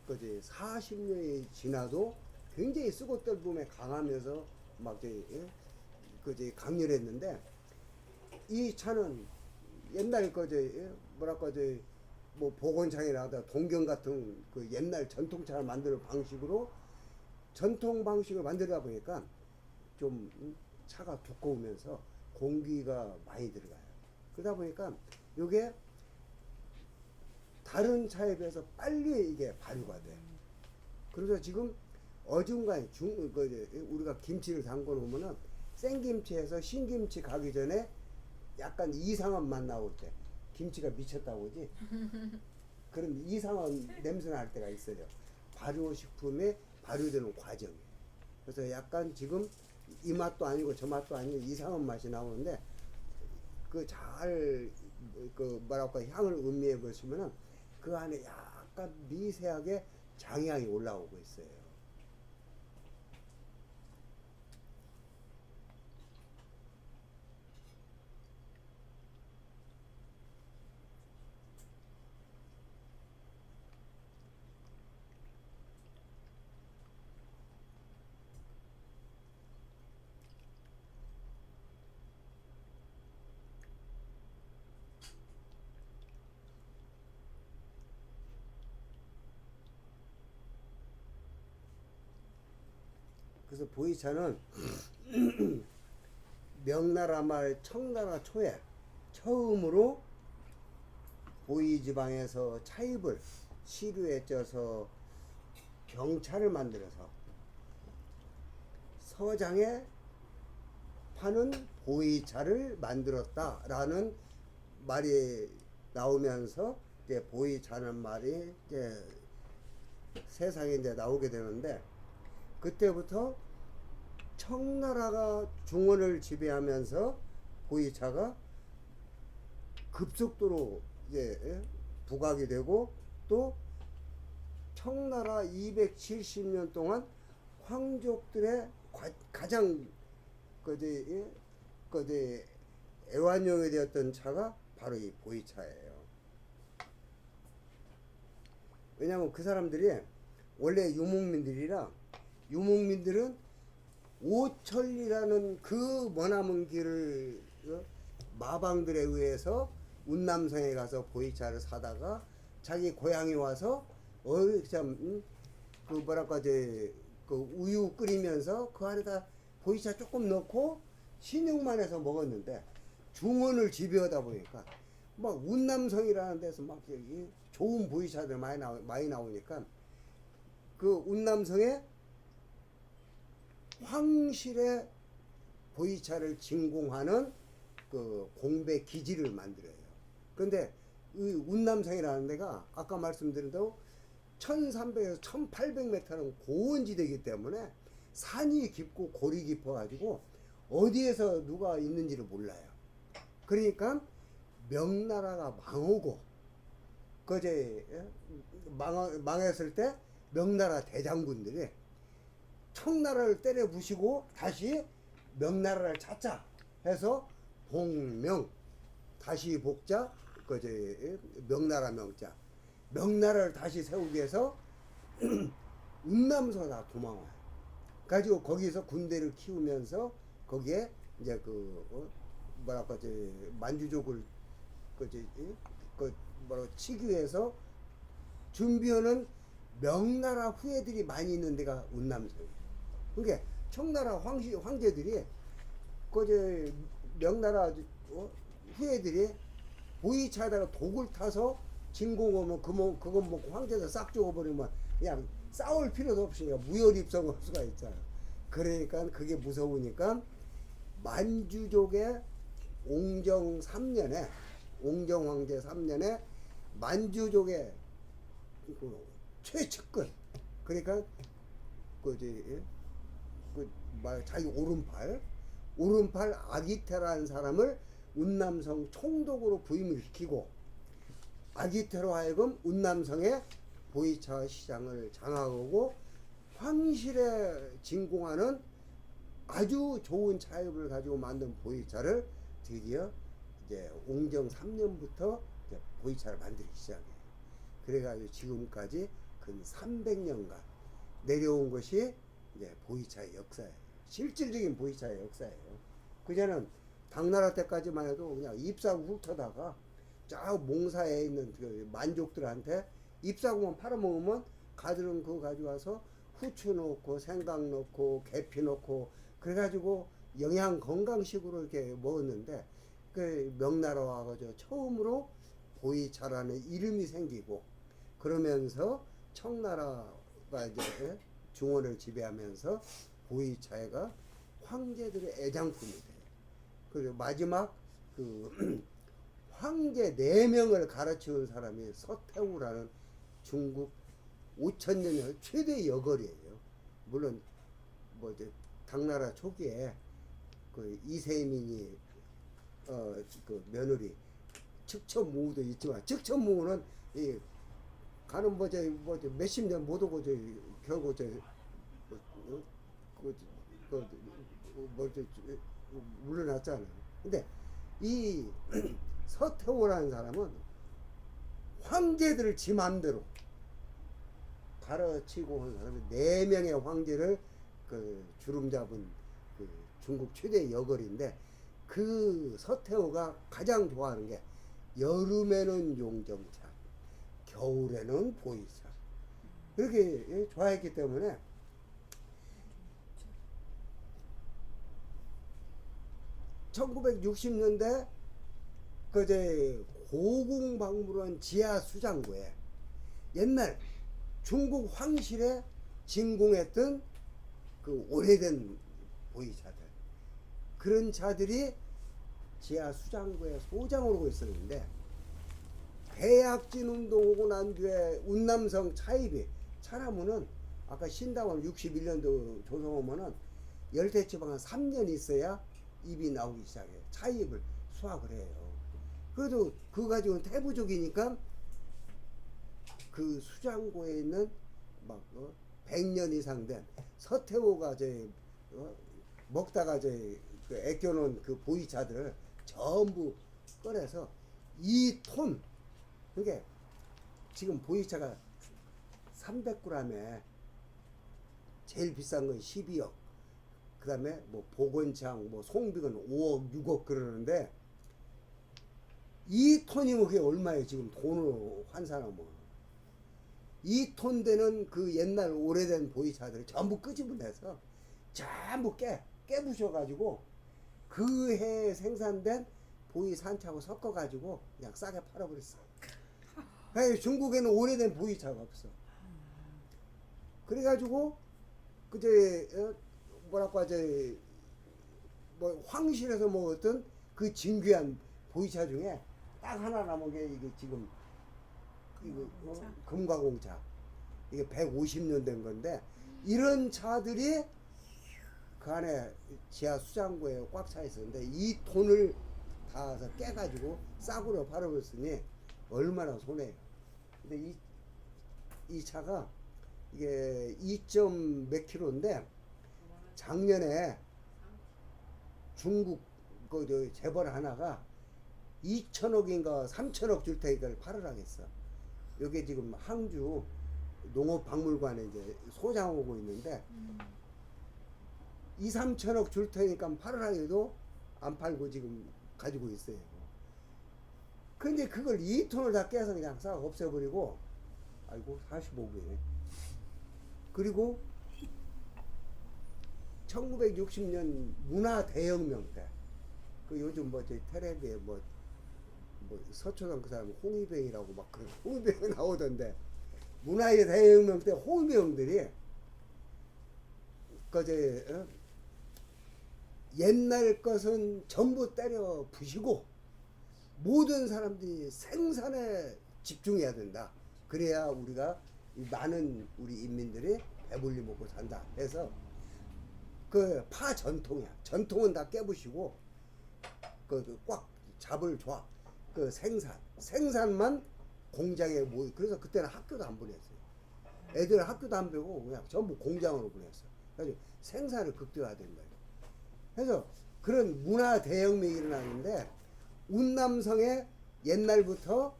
그지 40년이 지나도 굉장히 쓰고 떨붐에 강하면서 막 그지 강렬했는데 이 차는 옛날 그지 뭐랄까 뭐 보건창이라다 동경 같은 그 옛날 전통차를 만드는 방식으로 전통 방식을 만들다 보니까 좀 차가 두꺼우면서 공기가 많이 들어가요. 그러다 보니까 이게 다른 차에 비해서 빨리 이게 발효가 돼. 그래서 지금 어중간히 우리가 김치를 담궈 놓으면은 생김치에서 신김치 가기 전에 약간 이상한 맛 나올 때 김치가 미쳤다고 그러지. 그런 이상한 냄새 날 때가 있어요. 발효식품에 발효되는 과정이. 그래서 약간 지금 이 맛도 아니고 저 맛도 아니고 이상한 맛이 나오는데 뭐랄까 향을 음미해 보시면은 그 안에 약간 미세하게 장향이 올라오고 있어요. 그래서 보이차는 명나라 말 청나라 초에 처음으로 보이 지방에서 차잎을 시루에 쪄서 병차를 만들어서 서장에 파는 보이차를 만들었다라는 말이 나오면서 이제 보이차는 말이 이제 세상에 이제 나오게 되는데, 그때부터 청나라가 중원을 지배하면서 보이차가 급속도로 이제 부각이 되고, 또 청나라 270년 동안 황족들의 가장 애완용이 되었던 차가 바로 이 보이차예요. 왜냐하면 그 사람들이 원래 유목민들이라, 유목민들은 오천리라는 그 머나먼 길을 마방들에 의해서 운남성에 가서 보이차를 사다가 자기 고향에 와서 그 우유 끓이면서 그 안에다 보이차 조금 넣고 신용만 해서 먹었는데, 중원을 지배하다 보니까 막 운남성이라는 데서 막 좋은 보이차들 많이 나오니까 그 운남성에 황실의 보이차를 진공하는 그 공배 기지를 만들어요. 그런데 이 운남성이라는 데가 아까 말씀드린 대로 1300에서 1800m는 고원지대이기 때문에 산이 깊고 골이 깊어 가지고 어디에서 누가 있는지를 몰라요. 그러니까 명나라가 망하고 망했을 때 명나라 대장군들이 청나라를 때려 부시고 다시 명나라를 찾자 해서 봉명, 다시 복자, 명나라 명자, 명나라를 다시 세우기 위해서 운남서 다 도망와요. 가지고 거기서 군대를 키우면서 거기에 이제 만주족을 치기 위해서 준비하는 명나라 후예들이 많이 있는 데가 운남성이에요. 그러니까 청나라 황제들이 명나라 후예들이 보이차에다가 독을 타서 진공하면 그건 먹고 황제들 싹 죽어버리면 그냥 싸울 필요도 없이 무혈입성할 수가 있잖아. 그러니까 그게 무서우니까 만주족의 옹정 3년에, 옹정 황제 3년에 만주족의 최측근, 그러니까 자기 오른팔 아기테라는 사람을 운남성 총독으로 부임을 시키고, 아기테로 하여금 운남성의 보이차 시장을 장악하고 황실에 진공하는 아주 좋은 차엽을 가지고 만든 보이차를 드디어 이제 옹정 3년부터 이제 보이차를 만들기 시작해요. 그래가지고 지금까지 근 300년간 내려온 것이 이제 보이차의 역사예요. 실질적인 보이차의 역사예요. 그전에는 당나라 때까지만 해도 그냥 잎사구 훑어다가 저 몽사에 있는 그 만족들한테 잎사구만 팔아먹으면 가들은 그거 가져와서 후추 넣고 생강 넣고 계피 넣고 그래가지고 영양 건강식으로 이렇게 먹었는데 그 명나라 와가지고 처음으로 보이차라는 이름이 생기고 그러면서 청나라가 이제 중원을 지배하면서 보이차가 황제들의 애장품이 돼요. 그리고 마지막 그 황제 4명을 가르치는 사람이 서태후라는 중국 5천년 최대 여걸이에요. 물론 뭐 이제 당나라 초기에 그 이세민이 그 며느리 측천무도 있지만 측천무는 이 가는 뭐 몇십 년 못 오고 결국 물러났잖아요. 근데 이 서태후라는 사람은 황제들을 지 맘대로 가르치고 한 사람이 4명의 황제를 그 주름 잡은 그 중국 최대 여걸인데 그 서태후가 가장 좋아하는 게 여름에는 용정차, 겨울에는 보이차 그렇게 좋아했기 때문에 (1960년대) 그제 고궁박물원 지하 수장고에 옛날 중국 황실에 진공했던 그 오래된 보이차들 그런 차들이 지하 수장고에 소장으로 오고 있었는데 대약진 운동하고 난 뒤에 운남성 차입이 차나무는 아까 신당원 61년도 조성하면은 열대지방 한 3년 있어야 ip이 나오기 시작해요. 차입을 수확을 해요. 그래도 그거 가지고는 태부족이니까 그 수장고에 있는 막 100년 이상 된 서태후가 먹다가 그 애껴놓은 그 보이차들을 전부 꺼내서 2톤 그게 지금 보이차가 300g에 제일 비싼 건 12억 그 다음에 뭐 복원창 뭐 송빅은 5억 6억 그러는데 2톤이면 그게 얼마예요 지금 돈으로 환산하면 2톤 되는 그 옛날 오래된 보이차들을 전부 끄집어내서 전부 깨부셔가지고 그 해 생산된 보이 산차하고 섞어가지고 그냥 싸게 팔아버렸어. 그러니까 중국에는 오래된 보이차가 없어. 그래가지고 그제 뭐랄까 이제 뭐 황실에서 먹었던 그 진귀한 보이차 중에 딱 하나 남은 게 이게 지금 이거 금과공차 이게 150년 된 건데 이런 차들이 그 안에 지하 수장고에 꽉 차 있었는데 이 돈을 다서 깨가지고 싸구려 팔아버렸으니 얼마나 손해요. 근데 이 차가 이게 2점 몇 킬로인데 작년에 중국 그 재벌 하나가 2천억인가 3천억 줄 테니까 팔으라고 했어. 여기 지금 항주 농업박물관에 이제 소장하고 있는데 2, 3천억 줄 테니까 팔으라고 해도 안 팔고 지금 가지고 있어요. 근데 그걸 2톤을 다 깨서 그냥 싹 없애버리고 아이고 45분이네. 그리고 1960년 문화대혁명 때 그 요즘 뭐 저 텔레비에 뭐 서초동 그 사람 홍위병이라고 막 그런 홍위병이 나오던데 문화의 대혁명 때 홍위병들이 그제 옛날 것은 전부 때려 부시고 모든 사람들이 생산에 집중해야 된다. 그래야 우리가 많은 우리 인민들이 배불리 먹고 산다. 해서 그 파 전통이야. 전통은 다 깨부시고 그 꽉 잡을 줘. 그 생산만 공장에 모이. 그래서 그때는 학교도 안 보냈어요. 애들 학교도 안 배우고 그냥 전부 공장으로 보냈어. 그래서 생산을 극대화해야 된다. 그래서 그런 문화 대혁명이 일어나는데 운남성에 옛날부터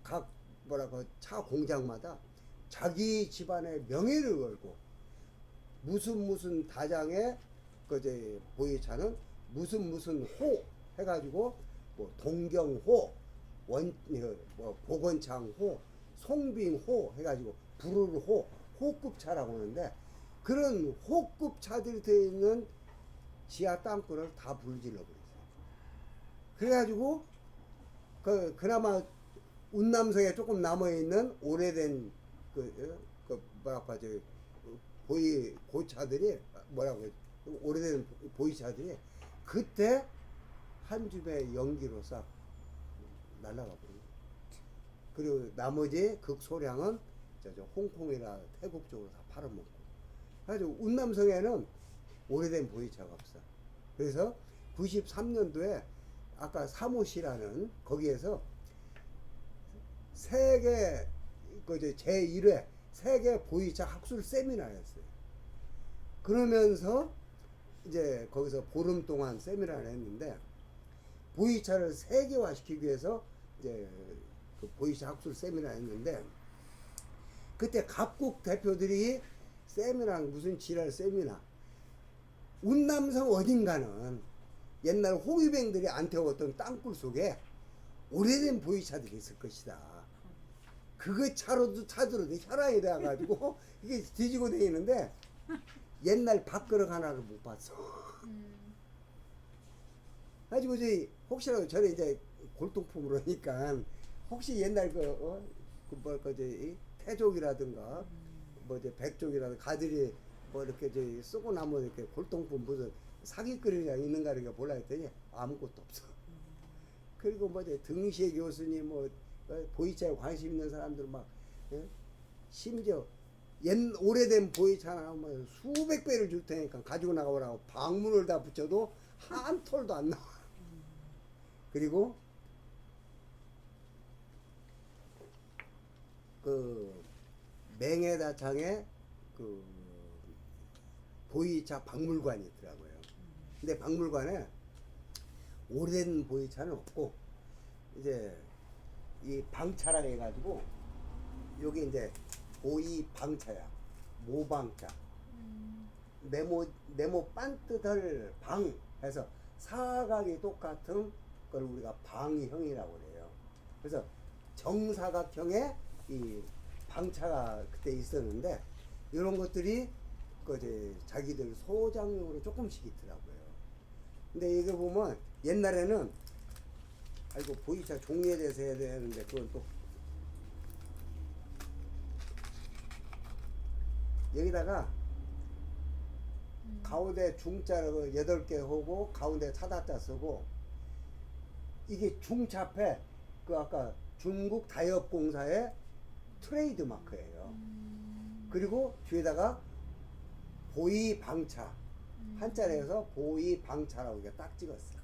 각 뭐라고 차 공장마다 자기 집안의 명예를 걸고 무슨 다장의 그제 보이차는 무슨 호 해가지고 뭐 동경호 뭐 복원창호 송빙호 해가지고 부르르호 호급차라고 하는데 그런 호급차들이 되어 있는 지하 땅굴을 다 불질러 버렸어요. 그래가지고 그나마 운남성에 조금 남아 있는 오래된 뭐랄까 저 보이 고차들이 뭐라고 해요? 오래된 보이차들이 그때 한 줌의 연기로 싹 날아가 버려요. 그리고 나머지 극소량은 저 홍콩이나 태국 쪽으로 다 팔아먹고. 그래가지고 운남성에는 오래된 보이차가 없어. 그래서 93년도에 아까 사무실하는 거기에서 세계 제1회 세계 보이차 학술 세미나였어요. 그러면서 이제 거기서 보름 동안 세미나를 했는데 보이차를 세계화 시키기 위해서 이제 그 보이차 학술 세미나 했는데 그때 각국 대표들이 세미나 무슨 지랄 세미나 운남성 어딘가는 옛날 호위병들이 안 태웠던 땅굴 속에 오래된 보이차들이 있을 것이다. 그거 차로도 찾으러도 혈안이 돼가지고 이게 뒤지고 다니는데 옛날 밥그릇 하나를 못 봤어. 가지고 이제 혹시라도 저는 이제 골동품으로 하니까 혹시 옛날 태족이라든가 뭐 이제 백족이라든가 가들이 뭐 이렇게 이제 쓰고 나면 이렇게 골동품 무슨 사기거리가 있는가 이렇게 몰라 했더니 아무것도 없어. 그리고 뭐 이제 등시의 교수님 뭐 보이차에 관심 있는 사람들 막 심지어 오래된 보이차나 뭐 수백 배를 줄 테니까 가지고 나가보라고 방문을 다 붙여도 한 톨도 안 나와. 그리고 그 맹해다창에 그 보이차 박물관이 있더라고요. 근데 박물관에 오래된 보이차는 없고 이제 이 방차라 해가지고 여기 이제 보이 방차야. 모방차. 네모 반뜻을 방 해서 사각이 똑같은 걸 우리가 방형이라고 그래요. 그래서 정사각형의 이 방차가 그때 있었는데 이런 것들이 그 이제 자기들 소장용으로 조금씩 있더라고요. 근데 이거 보면 옛날에는 아이고 보이차 종류에 대해서 해야 되는데 그건 또 여기다가 가운데 중자를 8개 하고 가운데 사다자 쓰고 이게 중차패 그 아까 중국 다이업공사의 트레이드 마크예요. 그리고 뒤에다가 보이방차 한자리에서 보이방차라고 이게 딱 찍었어.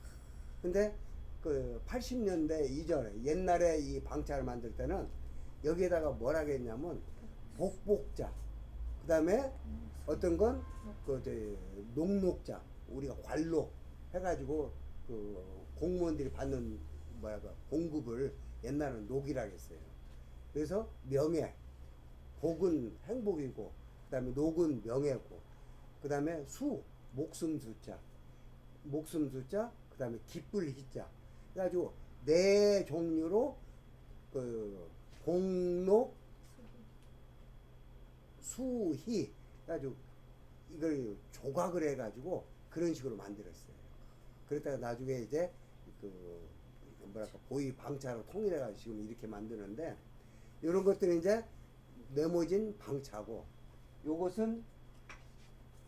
근데 그 80년대 이전에 옛날에 이 방차를 만들 때는 여기에다가 뭐라고 했냐면 복복자 그 다음에 어떤 건 그 녹록자 우리가 관록 해가지고 그 공무원들이 받는 뭐랄까 공급을 옛날은 녹이라고 했어요. 그래서 명예 복은 행복이고 그 다음에 녹은 명예고 그 다음에 수 목숨 숫자 그 다음에 기쁠 희자 그래가지고 네 종류로 그 공록 수희 그래가지고 이걸 조각을 해가지고 그런 식으로 만들었어요. 그랬다가 나중에 이제 그 뭐랄까 보이 방차로 통일해가지고 지금 이렇게 만드는데 이런 것들은 이제 네모진 방차고 요것은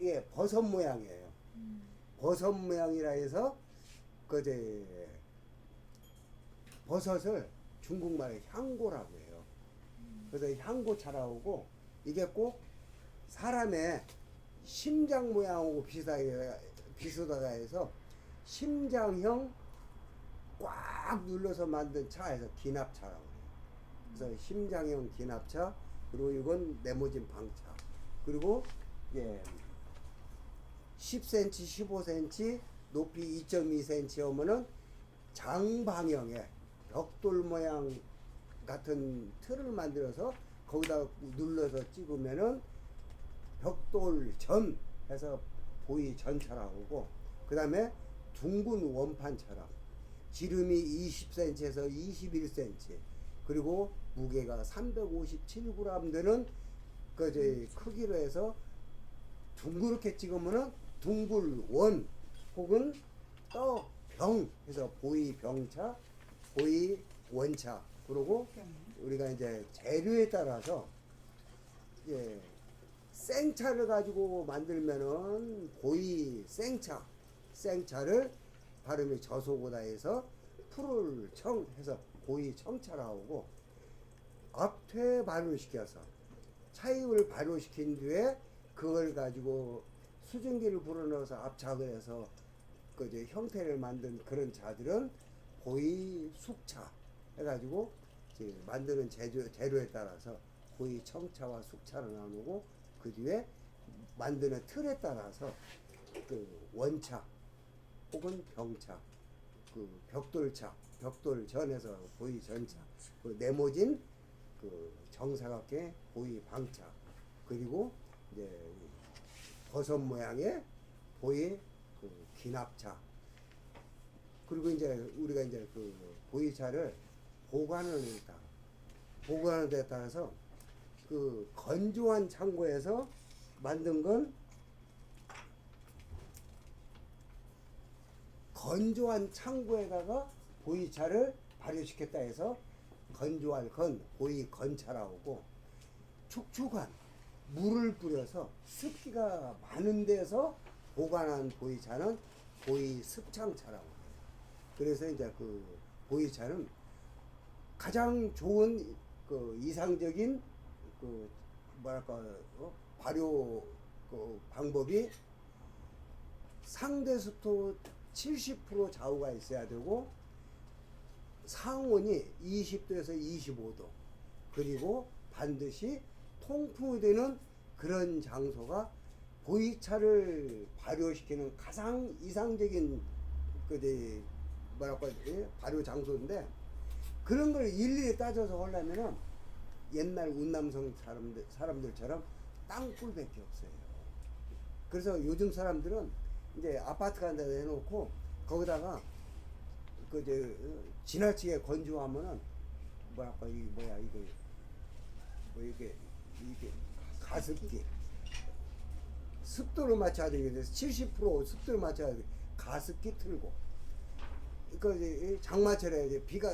예 버섯 모양이에요. 버섯 모양이라 해서 그 이제 버섯을 중국말에 향고라고 해요. 그래서 향고차라고 하고 이게 꼭 사람의 심장 모양하고 비슷하다 해서 심장형 꽉 눌러서 만든 차에서 기납차라고 해요. 그래서 심장형 기납차 그리고 이건 네모진 방차 그리고 예 10cm 15cm 높이 2.2cm 오면은 장방형의 벽돌 모양 같은 틀을 만들어서 거기다 눌러서 찍으면은 벽돌전 해서 보이 전차라고 하고 그 다음에 둥근 원판처럼 지름이 20cm에서 21cm 그리고 무게가 357g 되는 그 이제 크기로 해서 둥그렇게 찍으면은 둥글원 혹은 떡병 해서 보이병차, 보이원차. 그리고 우리가 이제 재료에 따라서 예, 생차를 가지고 만들면은 보이생차, 생차를 발음이 저소고다 해서 풀을 청 해서 보이청차라고 하고, 앞퇴 발효시켜서 차입을 발효시킨 뒤에 그걸 가지고 수증기를 불어넣어서 압착을 해서 그 이제 형태를 만든 그런 차들은 보이숙차 해가지고 이제 만드는 재료에 따라서 보이청차와 숙차로 나누고, 그 뒤에 만드는 틀에 따라서 그 원차 혹은 병차, 그 벽돌차, 벽돌전에서 보이전차, 그 네모진 그 정사각계 보이방차, 그리고 이제 버섯 모양의 보이 그 기납차, 그리고 이제 우리가 이제 그 보이차를 보관을 했다. 보관하는 데 따라서 그 건조한 창고에서 만든 건 건조한 창고에다가 보이차를 발효시켰다 해서 건조할 건 보이 건차라고 하고, 축축한 물을 뿌려서 습기가 많은 데서 보관한 보이차는 보이 습창차라고 해요. 그래서 이제 그 보이차는 가장 좋은 그 이상적인 그 뭐랄까 발효 그 방법이 상대 습도 70% 좌우가 있어야 되고, 상온이 20도에서 25도, 그리고 반드시 통풍이 되는 그런 장소가 보이차를 발효시키는 가장 이상적인 그 뭐랄까 발효 장소인데, 그런 걸 일일이 따져서 하려면은 옛날 운남성 사람들처럼 땅굴밖에 없어요. 그래서 요즘 사람들은 이제 아파트 같은 데다 해놓고 거기다가 그 이제 지나치게 건조하면은 뭐랄까 이 뭐야 이거 뭐 이게 가습기 습도를 맞춰야 되겠는데 70% 습도를 맞춰야 돼. 가습기 틀고 그 장마철에 이제 비가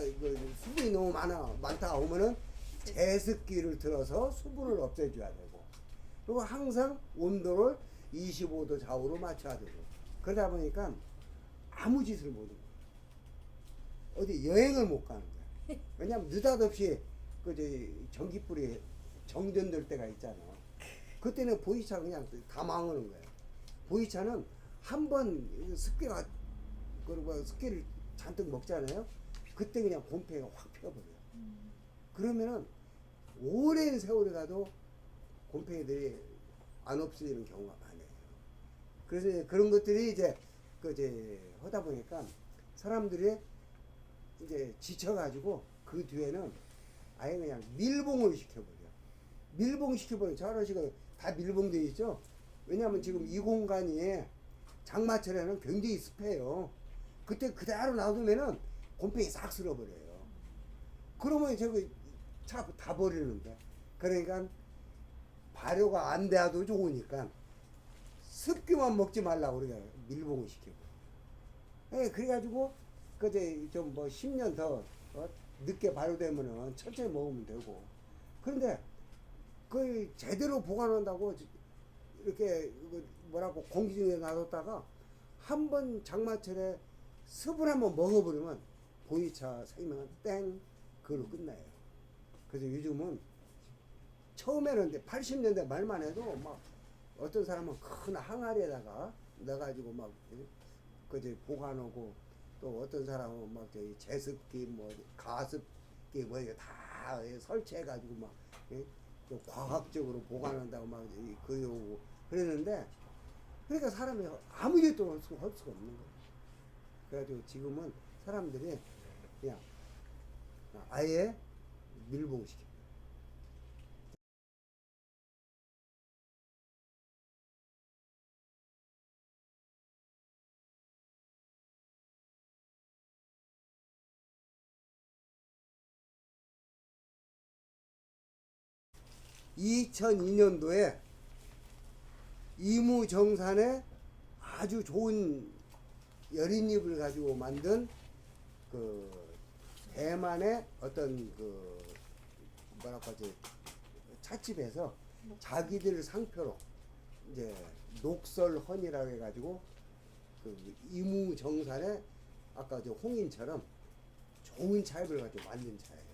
수분이 너무 많다 오면은 제습기를 틀어서 수분을 없애줘야 되고, 그리고 항상 온도를 25도 좌우로 맞춰야 되고, 그러다 보니까 아무 짓을 못 해요. 어디 여행을 못 가는 거야. 왜냐면 느닷없이 그 전기불이 정전될 때가 있잖아. 그때는 보이차 그냥 다 망하는 거야. 보이차는 한번 습기가 그리고 습기를 잔뜩 먹잖아요. 그때 그냥 곰팡이가 확 피어버려요. 그러면은 오랜 세월이 가도 곰팡이들이 안 없어지는 경우가 많아요. 그래서 그런 것들이 이제 하다 보니까 사람들이 이제 지쳐가지고 그 뒤에는 아예 그냥 밀봉을 시켜버려. 밀봉 시켜버려. 저런 다 밀봉되어 있죠. 왜냐하면 지금 이 공간이 장마철에는 굉장히 습해요. 그때 그대로 놔두면은 곰팡이 싹 쓸어버려요. 그러면 저기 차 다 버리는데. 그러니까 발효가 안 돼도 좋으니까 습기만 먹지 말라고 우리가 밀봉을 시키고. 예, 그래가지고 그제 좀 뭐 10년 더 늦게 발효되면은 천천히 먹으면 되고. 그런데 그 제대로 보관한다고 이렇게 뭐라고 공기 중에 놔뒀다가 한번 장마철에 습을 한번 먹어버리면 보이차 생명은 땡 그걸로 끝나요. 그래서 요즘은 처음에는 이제 80년대 말만 해도 막 어떤 사람은 큰 항아리에다가 넣어가지고 막 그저 보관하고, 또 어떤 사람은 막 저기 제습기 뭐 가습기 뭐 이거 다 설치해가지고 막 또 과학적으로 보관한다고 막 그러고 그랬는데, 그러니까 사람이 아무 일도 할 수가 없는 거예요. 그래가지고 지금은 사람들이 그냥 아예 밀봉시켜. 2002년도에 이무정산에 아주 좋은 여린잎을 가지고 만든 그 대만의 어떤 그 뭐라고 하지 찻집에서 자기들 상표로 이제 녹설헌이라고 해가지고 그 이무정산에 아까 저 홍인처럼 좋은 차잎을 가지고 만든 차예요.